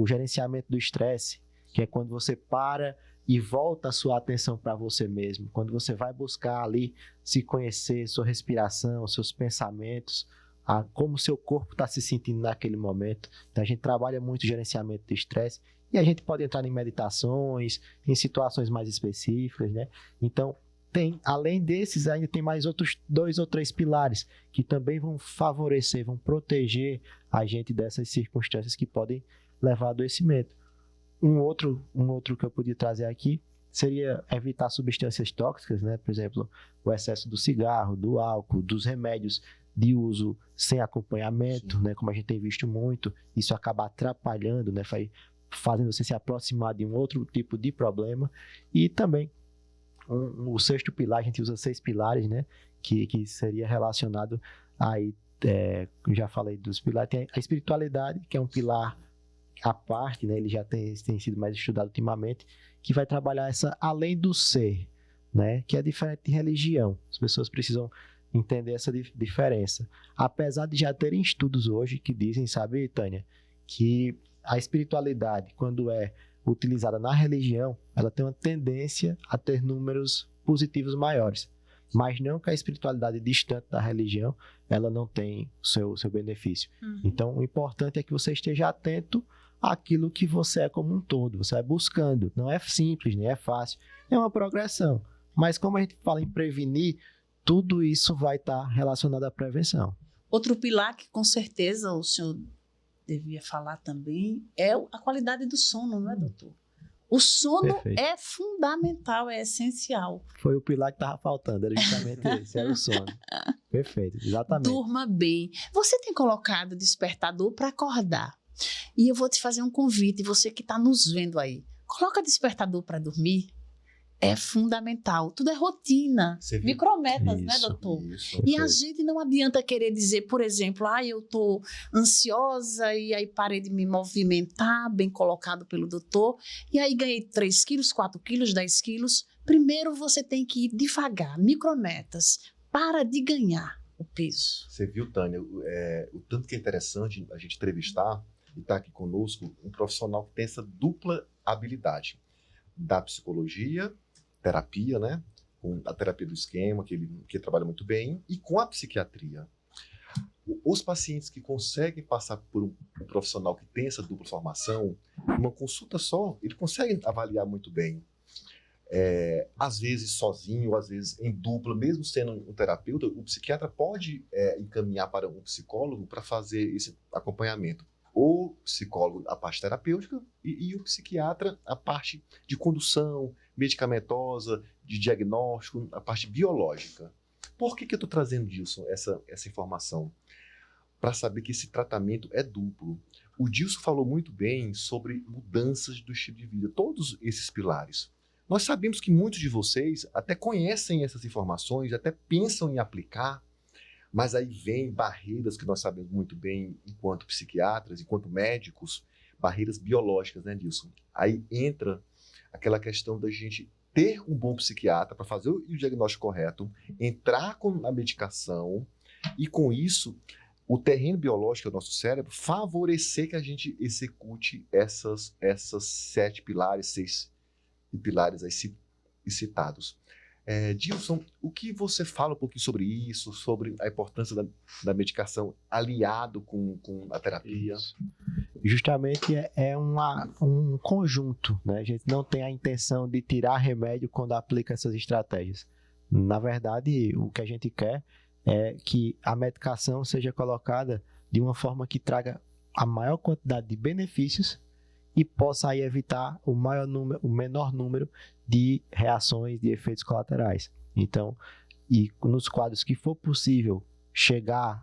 gerenciamento do estresse, que é quando você para e volta a sua atenção para você mesmo. Quando você vai buscar ali se conhecer, sua respiração, seus pensamentos, como seu corpo está se sentindo naquele momento. Então, a gente trabalha muito o gerenciamento do estresse e a gente pode entrar em meditações, em situações mais específicas, né? Então, além desses, ainda tem mais outros 2 ou 3 pilares que também vão favorecer, vão proteger a gente dessas circunstâncias que podem levar a adoecimento. Um outro que eu podia trazer aqui seria evitar substâncias tóxicas, né? Por exemplo, o excesso do cigarro, do álcool, dos remédios de uso sem acompanhamento, né? Como a gente tem visto muito, isso acaba atrapalhando, né? Fazendo você se aproximar de um outro tipo de problema. E também o 6º pilar, a gente usa 6 pilares, né? Que seria relacionado aí, já falei dos pilares, tem a espiritualidade, que é um pilar à parte, né? Ele já tem sido mais estudado ultimamente, que vai trabalhar essa além do ser, né? Que é diferente de religião. As pessoas precisam entender essa diferença. Apesar de já terem estudos hoje que dizem, sabe, Tânia, que a espiritualidade, quando é utilizada na religião, ela tem uma tendência a ter números positivos maiores. Mas não que a espiritualidade distante da religião, ela não tem o seu benefício. Então, o importante é que você esteja atento àquilo que você é como um todo. Você vai buscando. Não é simples, nem é fácil. É uma progressão. Mas como a gente fala em prevenir, tudo isso vai estar relacionado à prevenção. Outro pilar que com certeza o senhor devia falar também é a qualidade do sono, não é, doutor? O sono Perfeito. É fundamental, é essencial. Foi o pilar que estava faltando, era justamente esse, era o sono. Perfeito, exatamente. Durma bem. Você tem colocado despertador para acordar. E eu vou te fazer um convite, você que está nos vendo aí. Coloca despertador para dormir. É fundamental. Tudo é rotina. Micrometas, né, doutor? Isso, e a gente não adianta querer dizer, por exemplo, eu estou ansiosa e aí parei de me movimentar, bem colocado pelo doutor, e aí ganhei 3 quilos, 4 quilos, 10 quilos. Primeiro você tem que ir devagar, micrometas. Para de ganhar o peso. Você viu, Tânia, o tanto que é interessante a gente entrevistar e estar aqui conosco um profissional que tem essa dupla habilidade da psicologia, terapia, né? Com a terapia do esquema, que ele trabalha muito bem, e com a psiquiatria. Os pacientes que conseguem passar por um profissional que tem essa dupla formação, uma consulta só, ele consegue avaliar muito bem. às vezes sozinho, às vezes em dupla, mesmo sendo um terapeuta, o psiquiatra pode encaminhar para um psicólogo para fazer esse acompanhamento. O psicólogo, a parte terapêutica, e o psiquiatra, a parte de condução medicamentosa, de diagnóstico, a parte biológica. Por que eu estou trazendo disso, essa informação? Para saber que esse tratamento é duplo. O Dilson falou muito bem sobre mudanças do estilo de vida, todos esses pilares. Nós sabemos que muitos de vocês até conhecem essas informações, até pensam em aplicar, mas aí vem barreiras que nós sabemos muito bem enquanto psiquiatras, enquanto médicos, barreiras biológicas, né, Dilson? Aí entra aquela questão da gente ter um bom psiquiatra para fazer o diagnóstico correto, entrar com a medicação e, com isso, o terreno biológico do nosso cérebro favorecer que a gente execute essas 7 pilares, 6 pilares aí citados. Dilson, o que você fala um pouquinho sobre isso, sobre a importância da medicação aliado com a terapia? Isso. Justamente é um conjunto, né? A gente não tem a intenção de tirar remédio quando aplica essas estratégias. Na verdade, o que a gente quer é que a medicação seja colocada de uma forma que traga a maior quantidade de benefícios e possa aí evitar o menor número de reações, de efeitos colaterais. Então, e nos quadros que for possível chegar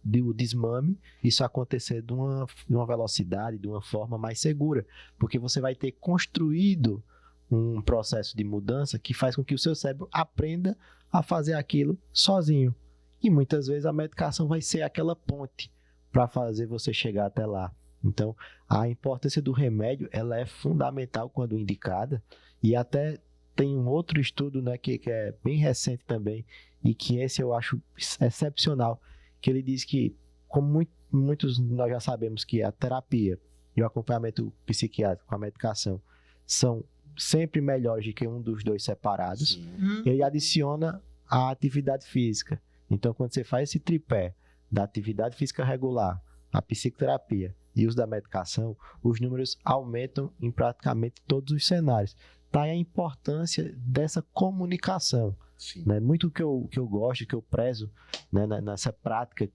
do desmame, isso acontecer de uma velocidade, de uma forma mais segura, porque você vai ter construído um processo de mudança que faz com que o seu cérebro aprenda a fazer aquilo sozinho. E muitas vezes a medicação vai ser aquela ponte para fazer você chegar até lá. Então, a importância do remédio, ela é fundamental quando indicada, e até tem um outro estudo, né, que é bem recente também, e que esse eu acho excepcional, que ele diz que, como muitos nós já sabemos que a terapia e o acompanhamento psiquiátrico com a medicação são sempre melhores do que um dos dois separados, ele adiciona a atividade física. Então, quando você faz esse tripé da atividade física regular, a psicoterapia e uso da medicação, os números aumentam em praticamente todos os cenários. Tá aí a importância dessa comunicação. Né? Muito que eu gosto, que eu prezo, né, nessa prática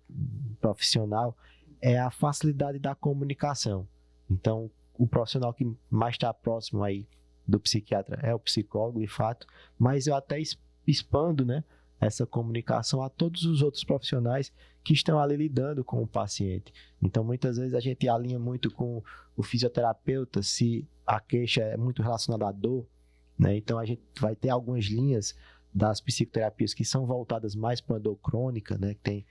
profissional, é a facilidade da comunicação. Então, o profissional que mais está próximo aí do psiquiatra é o psicólogo, de fato, mas eu até expando, né, essa comunicação a todos os outros profissionais que estão ali lidando com o paciente. Então, muitas vezes a gente alinha muito com o fisioterapeuta se a queixa é muito relacionada à dor, né? Então, a gente vai ter algumas linhas das psicoterapias que são voltadas mais para a dor crônica, né? Que tem,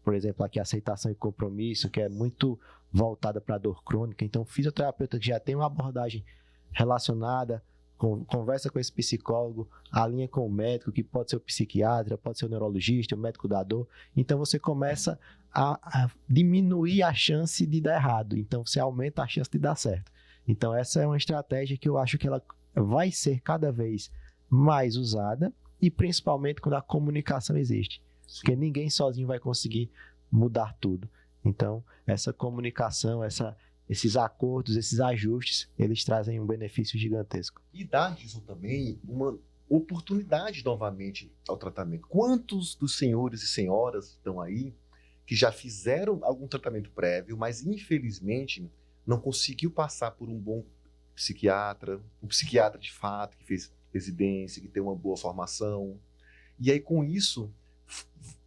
por exemplo, aqui a aceitação e compromisso, que é muito voltada para a dor crônica. Então, o fisioterapeuta que já tem uma abordagem relacionada, conversa com esse psicólogo, alinha com o médico, que pode ser o psiquiatra, pode ser o neurologista, o médico da dor. Então, você começa a diminuir a chance de dar errado. Então, você aumenta a chance de dar certo. Então, essa é uma estratégia que eu acho que ela vai ser cada vez mais usada, e principalmente quando a comunicação existe. Porque ninguém sozinho vai conseguir mudar tudo. Então, essa comunicação, esses acordos, esses ajustes, eles trazem um benefício gigantesco. E dá disso também uma oportunidade novamente ao tratamento. Quantos dos senhores e senhoras estão aí que já fizeram algum tratamento prévio, mas infelizmente não conseguiu passar por um bom psiquiatra, um psiquiatra de fato, que fez residência, que tem uma boa formação. E aí com isso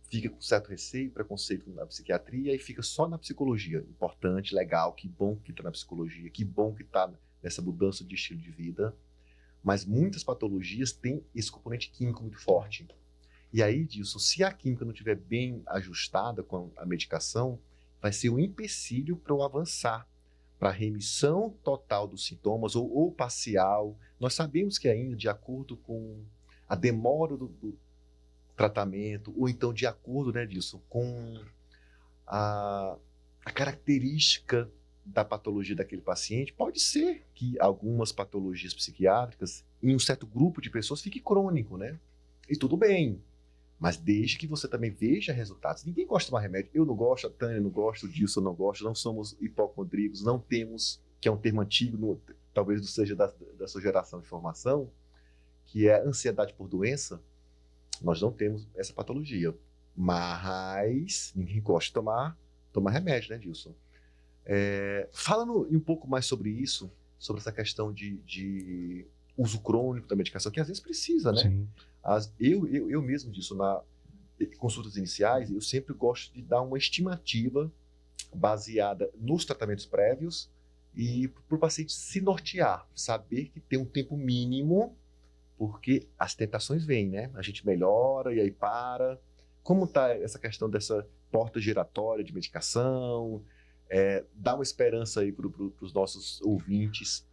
fica com certo receio, preconceito na psiquiatria e fica só na psicologia. Importante, legal, que bom que está na psicologia, que bom que está nessa mudança de estilo de vida. Mas muitas patologias têm esse componente químico muito forte. E aí, Dilson, se a química não estiver bem ajustada com a medicação, vai ser um empecilho para o avançar, para a remissão total dos sintomas ou parcial. Nós sabemos que ainda, de acordo com a demora do tratamento, ou então de acordo, né, Dilson, com a característica da patologia daquele paciente, pode ser que algumas patologias psiquiátricas, em um certo grupo de pessoas, fique crônico, né? E tudo bem, mas desde que você também veja resultados. Ninguém gosta de tomar remédio. Eu não gosto, a Tânia não gosta, o Dilson não gosta, não somos hipocondríacos, não temos, que é um termo antigo, talvez não seja da sua geração de formação, que é ansiedade por doença, nós não temos essa patologia. Mas ninguém gosta de tomar remédio, né, Dilson? Falando um pouco mais sobre isso, sobre essa questão de uso crônico da medicação, que às vezes precisa, né? Sim. Eu mesmo, Dilson, na consultas iniciais, eu sempre gosto de dar uma estimativa baseada nos tratamentos prévios e para o paciente se nortear, saber que tem um tempo mínimo, porque as tentações vêm, né? A gente melhora e aí para. Como está essa questão dessa porta giratória de medicação? Dá uma esperança aí para os nossos ouvintes.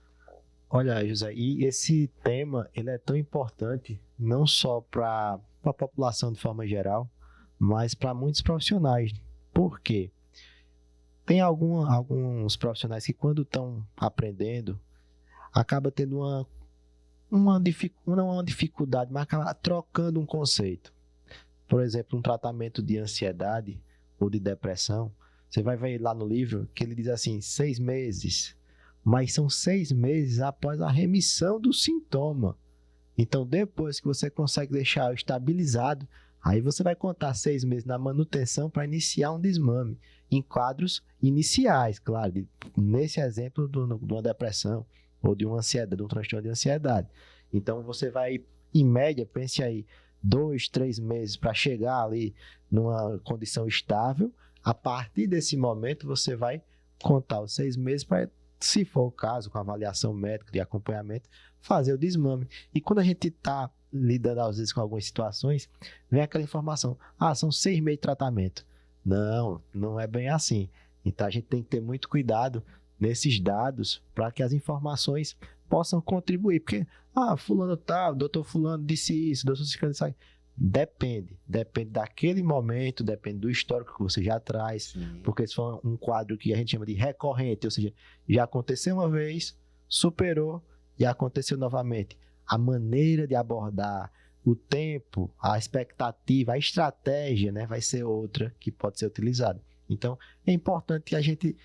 Olha, José, e esse tema ele é tão importante não só para a população de forma geral, mas para muitos profissionais. Por quê? Tem alguns profissionais que quando estão aprendendo, acaba tendo uma dificuldade, mas acaba trocando um conceito. Por exemplo, um tratamento de ansiedade ou de depressão, você vai ver lá no livro que ele diz assim, 6 meses, mas são 6 meses após a remissão do sintoma. Então, depois que você consegue deixar estabilizado, aí você vai contar 6 meses na manutenção para iniciar um desmame, em quadros iniciais, claro, nesse exemplo de uma depressão ou de uma ansiedade, de um transtorno de ansiedade. Então, você vai, em média, pense aí, 2, 3 meses para chegar ali numa condição estável. A partir desse momento, você vai contar os 6 meses para, se for o caso, com avaliação médica de acompanhamento, fazer o desmame. E quando a gente está lidando, às vezes, com algumas situações, vem aquela informação, são 6 meses de tratamento. Não é bem assim. Então, a gente tem que ter muito cuidado nesses dados para que as informações possam contribuir. Porque, fulano tal, doutor fulano disse isso, doutor ciclano disse isso. Depende daquele momento, depende do histórico que você já traz. Sim. Porque se for um quadro que a gente chama de recorrente, ou seja, já aconteceu uma vez, superou e aconteceu novamente. A maneira de abordar, o tempo, a expectativa, a estratégia, né, vai ser outra que pode ser utilizada. Então, é importante a gente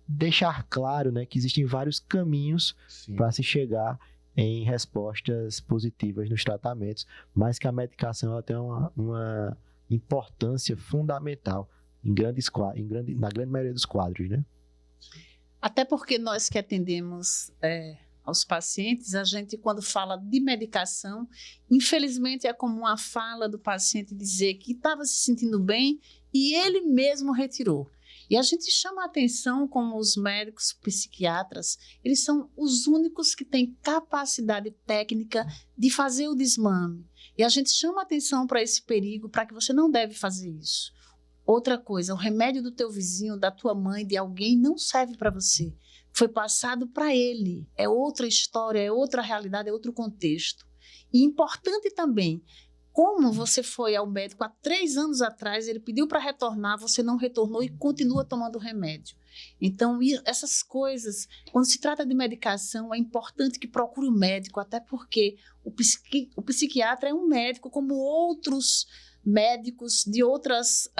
deixar claro, né, que existem vários caminhos para se chegar em respostas positivas nos tratamentos, mas que a medicação ela tem uma importância fundamental na grande maioria dos quadros, né? Até porque nós que atendemos aos pacientes, a gente, quando fala de medicação, infelizmente é comum a fala do paciente dizer que estava se sentindo bem e ele mesmo retirou. E a gente chama a atenção como os médicos psiquiatras, eles são os únicos que têm capacidade técnica de fazer o desmame. E a gente chama a atenção para esse perigo, para que você não deve fazer isso. Outra coisa, o remédio do teu vizinho, da tua mãe, de alguém, não serve para você. Foi passado para ele. É outra história, é outra realidade, é outro contexto. E importante também, como você foi ao médico há 3 anos atrás, ele pediu para retornar, você não retornou e continua tomando remédio. Então, essas coisas, quando se trata de medicação, é importante que procure o médico, até porque o psiquiatra é um médico como outros médicos de outras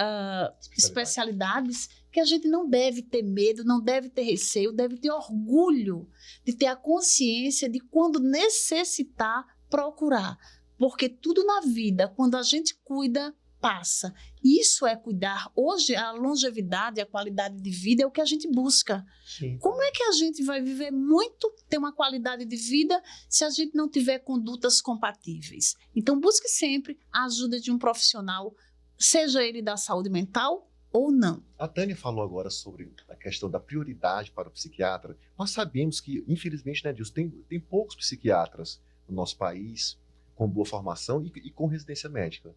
especialidades, que a gente não deve ter medo, não deve ter receio, deve ter orgulho de ter a consciência de quando necessitar procurar. Porque tudo na vida, quando a gente cuida, passa. Isso é cuidar. Hoje, a longevidade, a qualidade de vida é o que a gente busca. Sim. Como é que a gente vai viver muito, ter uma qualidade de vida, se a gente não tiver condutas compatíveis? Então, busque sempre a ajuda de um profissional, seja ele da saúde mental ou não. A Tânia falou agora sobre a questão da prioridade para o psiquiatra. Nós sabemos que, infelizmente, né, Dilson, tem poucos psiquiatras no nosso país com boa formação e com residência médica.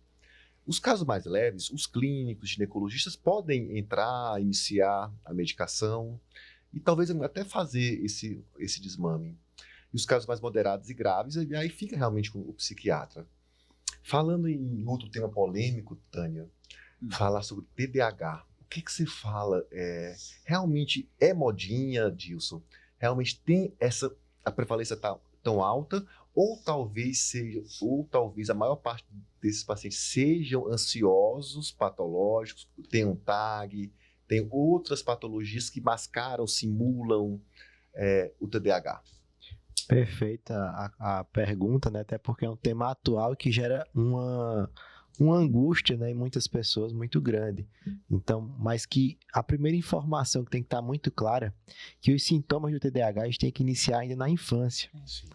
Os casos mais leves, os clínicos, ginecologistas podem entrar, iniciar a medicação e talvez até fazer esse desmame. E os casos mais moderados e graves, aí fica realmente com o psiquiatra. Falando em outro tema polêmico, Tânia, falar sobre TDAH. O que você fala? Realmente é modinha, Dilson? Realmente tem a prevalência tão alta? Ou talvez a maior parte desses pacientes sejam ansiosos, patológicos, tem um TAG, tem outras patologias que mascaram, simulam o TDAH. Perfeita a pergunta, né? Até porque é um tema atual que gera uma angústia, né, em muitas pessoas muito grande. Então, mas que a primeira informação que tem que estar muito clara, que os sintomas do TDAH a gente tem que iniciar ainda na infância,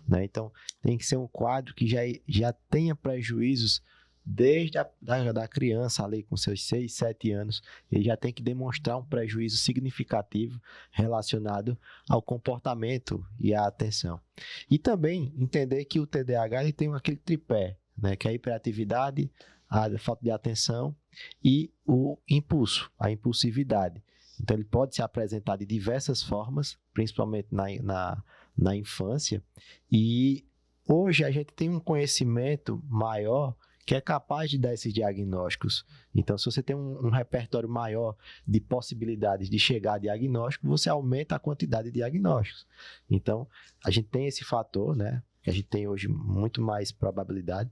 né? Então, tem que ser um quadro que já tenha prejuízos desde da criança ali com seus 6, 7 anos, ele já tem que demonstrar um prejuízo significativo relacionado ao comportamento e à atenção. E também entender que o TDAH ele tem aquele tripé, né, que é a hiperatividade, a falta de atenção e o impulso, a impulsividade. Então, ele pode se apresentar de diversas formas, principalmente na infância, e hoje a gente tem um conhecimento maior que é capaz de dar esses diagnósticos. Então, se você tem um repertório maior de possibilidades de chegar a diagnóstico, você aumenta a quantidade de diagnósticos. Então, a gente tem esse fator, né? Que a gente tem hoje muito mais probabilidade.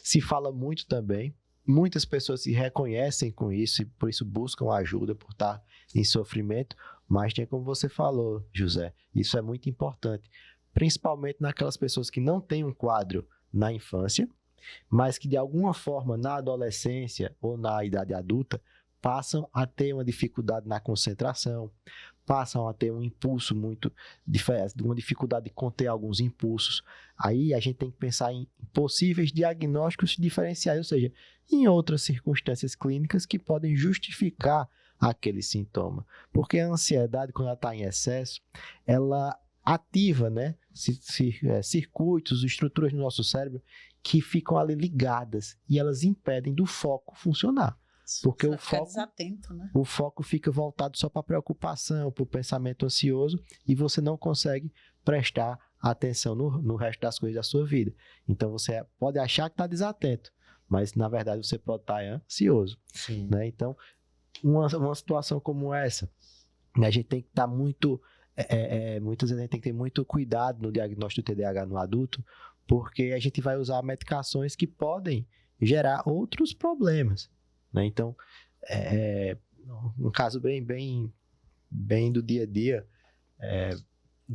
Se fala muito também, muitas pessoas se reconhecem com isso e por isso buscam ajuda por estar em sofrimento, mas tem como você falou, José, isso é muito importante, principalmente naquelas pessoas que não têm um quadro na infância, mas que de alguma forma na adolescência ou na idade adulta passam a ter uma dificuldade na concentração, passam a ter um impulso muito diferente, uma dificuldade de conter alguns impulsos. Aí a gente tem que pensar em possíveis diagnósticos diferenciais, ou seja, em outras circunstâncias clínicas que podem justificar aquele sintoma. Porque a ansiedade, quando ela está em excesso, ela ativa, né, circuitos, estruturas no nosso cérebro que ficam ali ligadas e elas impedem do foco funcionar. Porque desatento, né? O foco fica voltado só para a preocupação, para o pensamento ansioso e você não consegue prestar atenção no resto das coisas da sua vida. Então você pode achar que está desatento, mas na verdade você pode estar ansioso. Sim. Né? Então, uma situação como essa, a gente tem que estar muito... muitas vezes a gente tem que ter muito cuidado no diagnóstico do TDAH no adulto, porque a gente vai usar medicações que podem gerar outros problemas. Né? Então, um caso bem do dia a dia,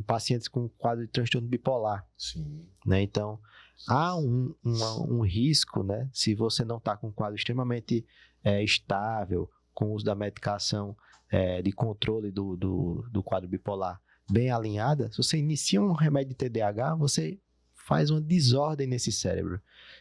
pacientes com quadro de transtorno bipolar. Sim. Né? Então, há um risco, né? Se você não está com um quadro extremamente estável, com o uso da medicação de controle do quadro bipolar bem alinhada, se você inicia um remédio de TDAH, você faz uma desordem nesse cérebro.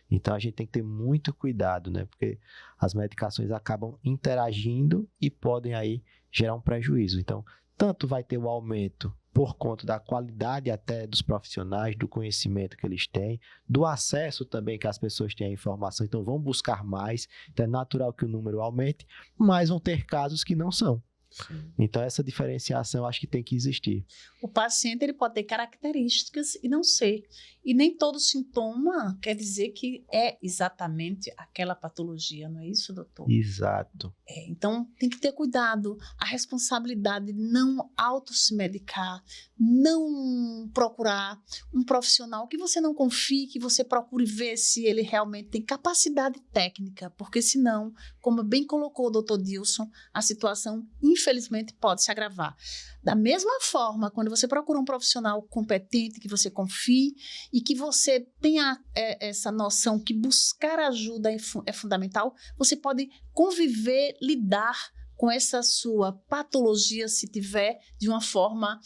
Então, a gente tem que ter muito cuidado, né? Porque as medicações acabam interagindo e podem aí gerar um prejuízo. Então, tanto vai ter o aumento por conta da qualidade até dos profissionais, do conhecimento que eles têm, do acesso também que as pessoas têm à informação, então vão buscar mais, então é natural que o número aumente, mas vão ter casos que não são. Sim. Então essa diferenciação acho que tem que existir. O paciente ele pode ter características e não ser. E nem todo sintoma quer dizer que é exatamente aquela patologia, não é isso, doutor? Exato. Então, tem que ter cuidado. A responsabilidade de não auto-se medicar, não procurar um profissional que você não confie, que você procure ver se ele realmente tem capacidade técnica, porque senão, como bem colocou o doutor Dilson, a situação, infelizmente, pode se agravar. Da mesma forma, quando você procura um profissional competente, que você confie e que você tenha essa noção que buscar ajuda é fundamental, você pode conviver, lidar com essa sua patologia, se tiver, de uma forma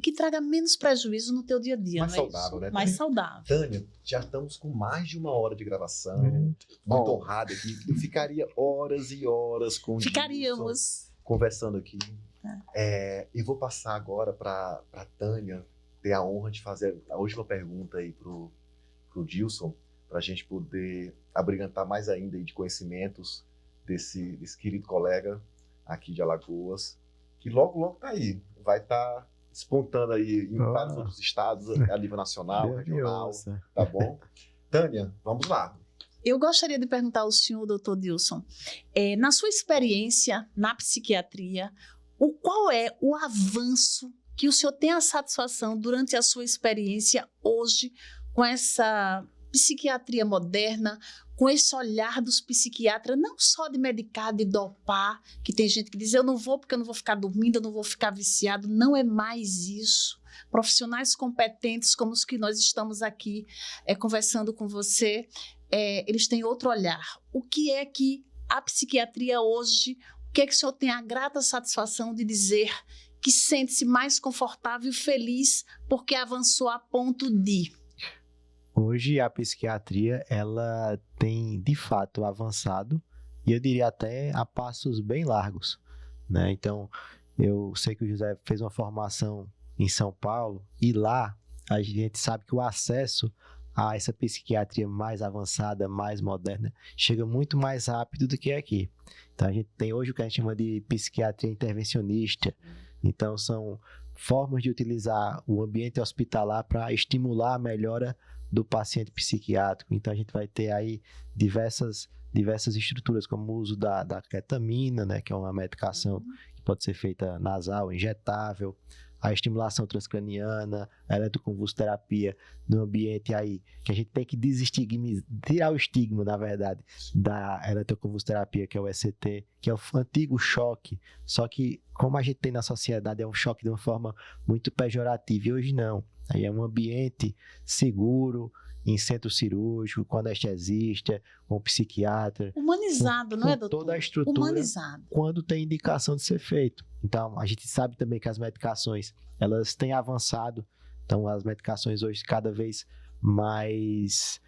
que traga menos prejuízo no teu dia a dia. Mais não é saudável, isso? né? Mais saudável. Tânia, já estamos com mais de 1 hora de gravação. Muito honrado aqui. Eu ficaria horas e horas com o Dilson, conversando aqui. E vou passar agora para a Tânia ter a honra de fazer a última pergunta aí pro Dilson, para a gente poder abrigantar mais ainda aí de conhecimentos desse querido colega aqui de Alagoas, que logo tá aí, vai estar despontando aí em vários outros estados, a nível nacional, regional, tá bom? Tânia, vamos lá. Eu gostaria de perguntar ao senhor, doutor Dilson, na sua experiência na psiquiatria, qual é o avanço que o senhor tem a satisfação durante a sua experiência hoje com essa psiquiatria moderna, com esse olhar dos psiquiatras, não só de medicar, de dopar, que tem gente que diz, eu não vou porque eu não vou ficar dormindo, eu não vou ficar viciado, não é mais isso. profissionais competentes como os que nós estamos aqui conversando com você, eles têm outro olhar. O que é que a psiquiatria hoje, o que é que o senhor tem a grata satisfação de dizer que sente-se mais confortável e feliz porque avançou a ponto de... Hoje a psiquiatria, ela tem de fato avançado, e eu diria até a passos bem largos, né? Então, eu sei que o José fez uma formação em São Paulo, e lá a gente sabe que o acesso a essa psiquiatria mais avançada, mais moderna, chega muito mais rápido do que aqui. Então, a gente tem hoje o que a gente chama de psiquiatria intervencionista. Então, são formas de utilizar o ambiente hospitalar para estimular a melhora do paciente psiquiátrico. Então, a gente vai ter aí diversas estruturas, como o uso da ketamina, né, que é uma medicação que pode ser feita nasal, injetável, a estimulação transcraniana, a eletroconvulsoterapia no ambiente aí, que a gente tem que tirar o estigma, na verdade, da eletroconvulsoterapia, que é o ECT, que é o antigo choque, só que como a gente tem na sociedade, é um choque de uma forma muito pejorativa, e hoje não. Aí é um ambiente seguro, em centro cirúrgico, com anestesista, com psiquiatra. Humanizado, não é, doutor? Toda a estrutura, humanizado. Quando tem indicação de ser feito. Então, a gente sabe também que as medicações, elas têm avançado. Então, as medicações hoje cada vez mais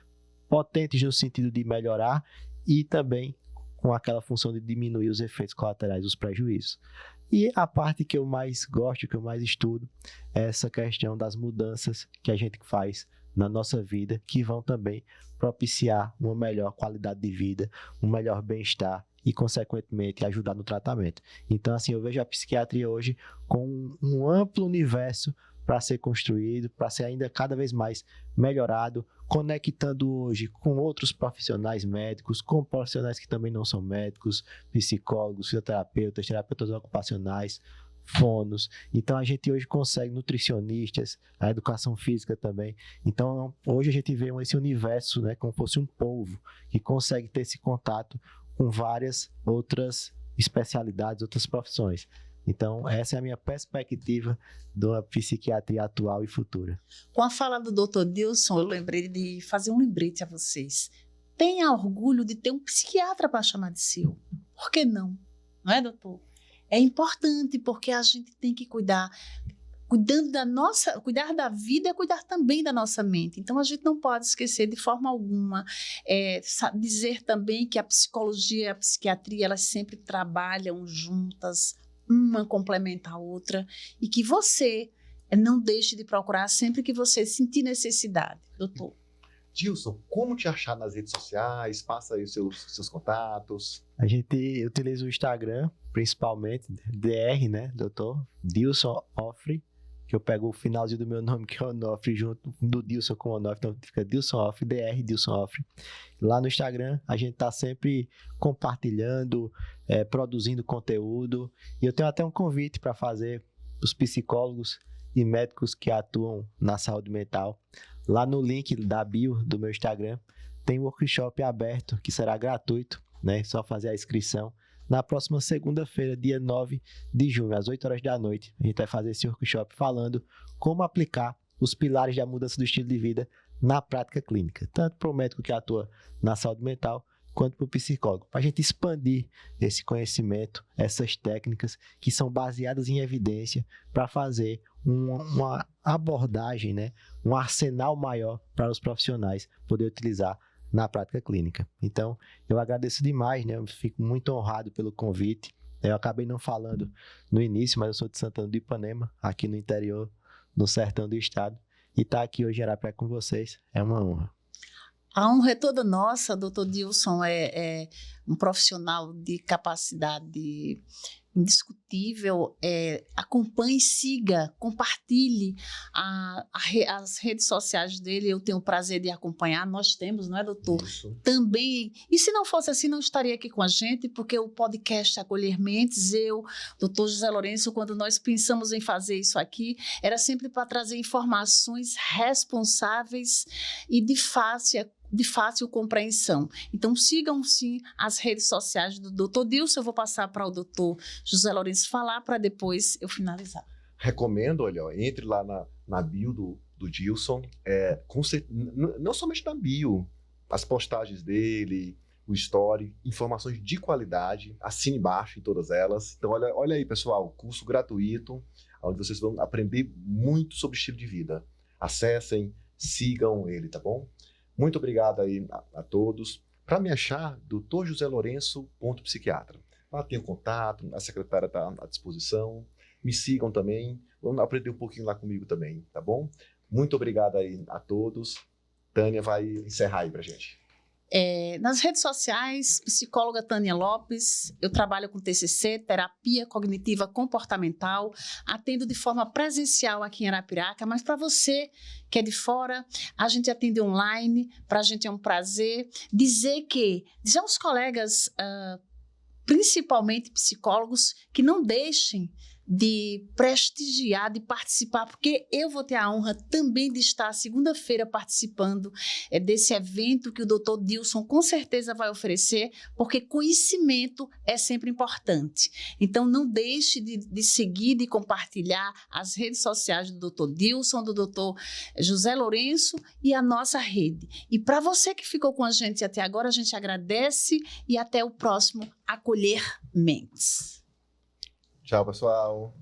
potentes no sentido de melhorar e também com aquela função de diminuir os efeitos colaterais, os prejuízos. E a parte que eu mais gosto, que eu mais estudo, é essa questão das mudanças que a gente faz na nossa vida, que vão também propiciar uma melhor qualidade de vida, um melhor bem-estar e, consequentemente, ajudar no tratamento. Então, assim, eu vejo a psiquiatria hoje com um amplo universo para ser construído, para ser ainda cada vez mais melhorado, conectando hoje com outros profissionais médicos, com profissionais que também não são médicos, psicólogos, fisioterapeutas, terapeutas ocupacionais, fonos. Então a gente hoje consegue nutricionistas, a educação física também. Então hoje a gente vê esse universo, né, como fosse um polvo, que consegue ter esse contato com várias outras especialidades, outras profissões. Então essa é a minha perspectiva da psiquiatria atual e futura. Com a fala do Dr. Dilson, eu lembrei de fazer um lembrete a vocês. Tenha orgulho de ter um psiquiatra para chamar de seu. Por que não? Não é, doutor? É importante, porque a gente tem que cuidar da vida é cuidar também da nossa mente. Então, a gente não pode esquecer de forma alguma, dizer também que a psicologia e a psiquiatria, elas sempre trabalham juntas, uma complementa a outra, e que você não deixe de procurar sempre que você sentir necessidade, doutor. Dilson, como te achar nas redes sociais? Passa aí os seus contatos. A gente utiliza o Instagram, principalmente, DR, né, doutor? Dilson Ofre, que eu pego o finalzinho do meu nome, que é Onofre, junto do Dilson com Onofre, então fica Dilson Ofre, DR, Dilson Ofre. Lá no Instagram, a gente está sempre compartilhando, produzindo conteúdo, e eu tenho até um convite para fazer os psicólogos e médicos que atuam na saúde mental. Lá no link da bio do meu Instagram, tem um workshop aberto, que será gratuito, né? Só fazer a inscrição. Na próxima segunda-feira, dia 9 de junho, às 8 horas da noite, a gente vai fazer esse workshop falando como aplicar os pilares da mudança do estilo de vida na prática clínica, tanto para o médico que atua na saúde mental, quanto para o psicólogo, para a gente expandir esse conhecimento, essas técnicas que são baseadas em evidência, para fazer uma abordagem, né? Um arsenal maior para os profissionais poder utilizar na prática clínica. Então, eu agradeço demais, né? Eu fico muito honrado pelo convite. Eu acabei não falando no início, mas eu sou de Santana do Ipanema, aqui no interior, no sertão do estado, e estar aqui hoje em Arapé com vocês é uma honra. A honra é toda nossa. Doutor Dilson é um profissional de capacidade indiscutível. Acompanhe, siga, compartilhe as redes sociais dele. Eu tenho o prazer de acompanhar. Nós temos, não é, doutor? Isso. Também. E se não fosse assim, não estaria aqui com a gente, porque o podcast Acolher Mentes, doutor José Lourenço, quando nós pensamos em fazer isso aqui, era sempre para trazer informações responsáveis e de fácil compreensão. Então, sigam sim as redes sociais do Dr. Dilson. Eu vou passar para o Dr. José Lourenço falar para depois eu finalizar. recomendo, olha, ó, entre lá na bio do Gilson, não somente na bio, as postagens dele, o story, informações de qualidade, assine embaixo em todas elas. Então, olha aí, pessoal, curso gratuito, onde vocês vão aprender muito sobre estilo de vida. Acessem, sigam ele, tá bom? Muito obrigado aí a todos. Para me achar, Dr. José Lourenço, psiquiatra. Lá tem o contato, a secretária está à disposição. Me sigam também, vamos aprender um pouquinho lá comigo também, tá bom? Muito obrigado aí a todos. Tânia vai encerrar aí pra gente. Nas redes sociais, psicóloga Tânia Lopes, eu trabalho com TCC, terapia cognitiva comportamental, atendo de forma presencial aqui em Arapiraca, mas para você que é de fora, a gente atende online, para a gente é um prazer dizer aos colegas, principalmente psicólogos, que não deixem de prestigiar, de participar, porque eu vou ter a honra também de estar segunda-feira participando desse evento que o Dr. Dilson com certeza vai oferecer, porque conhecimento é sempre importante. Então, não deixe de seguir, de compartilhar as redes sociais do Dr. Dilson, do Dr. José Lourenço e a nossa rede. E para você que ficou com a gente até agora, a gente agradece e até o próximo Acolher Mentes. Tchau, pessoal.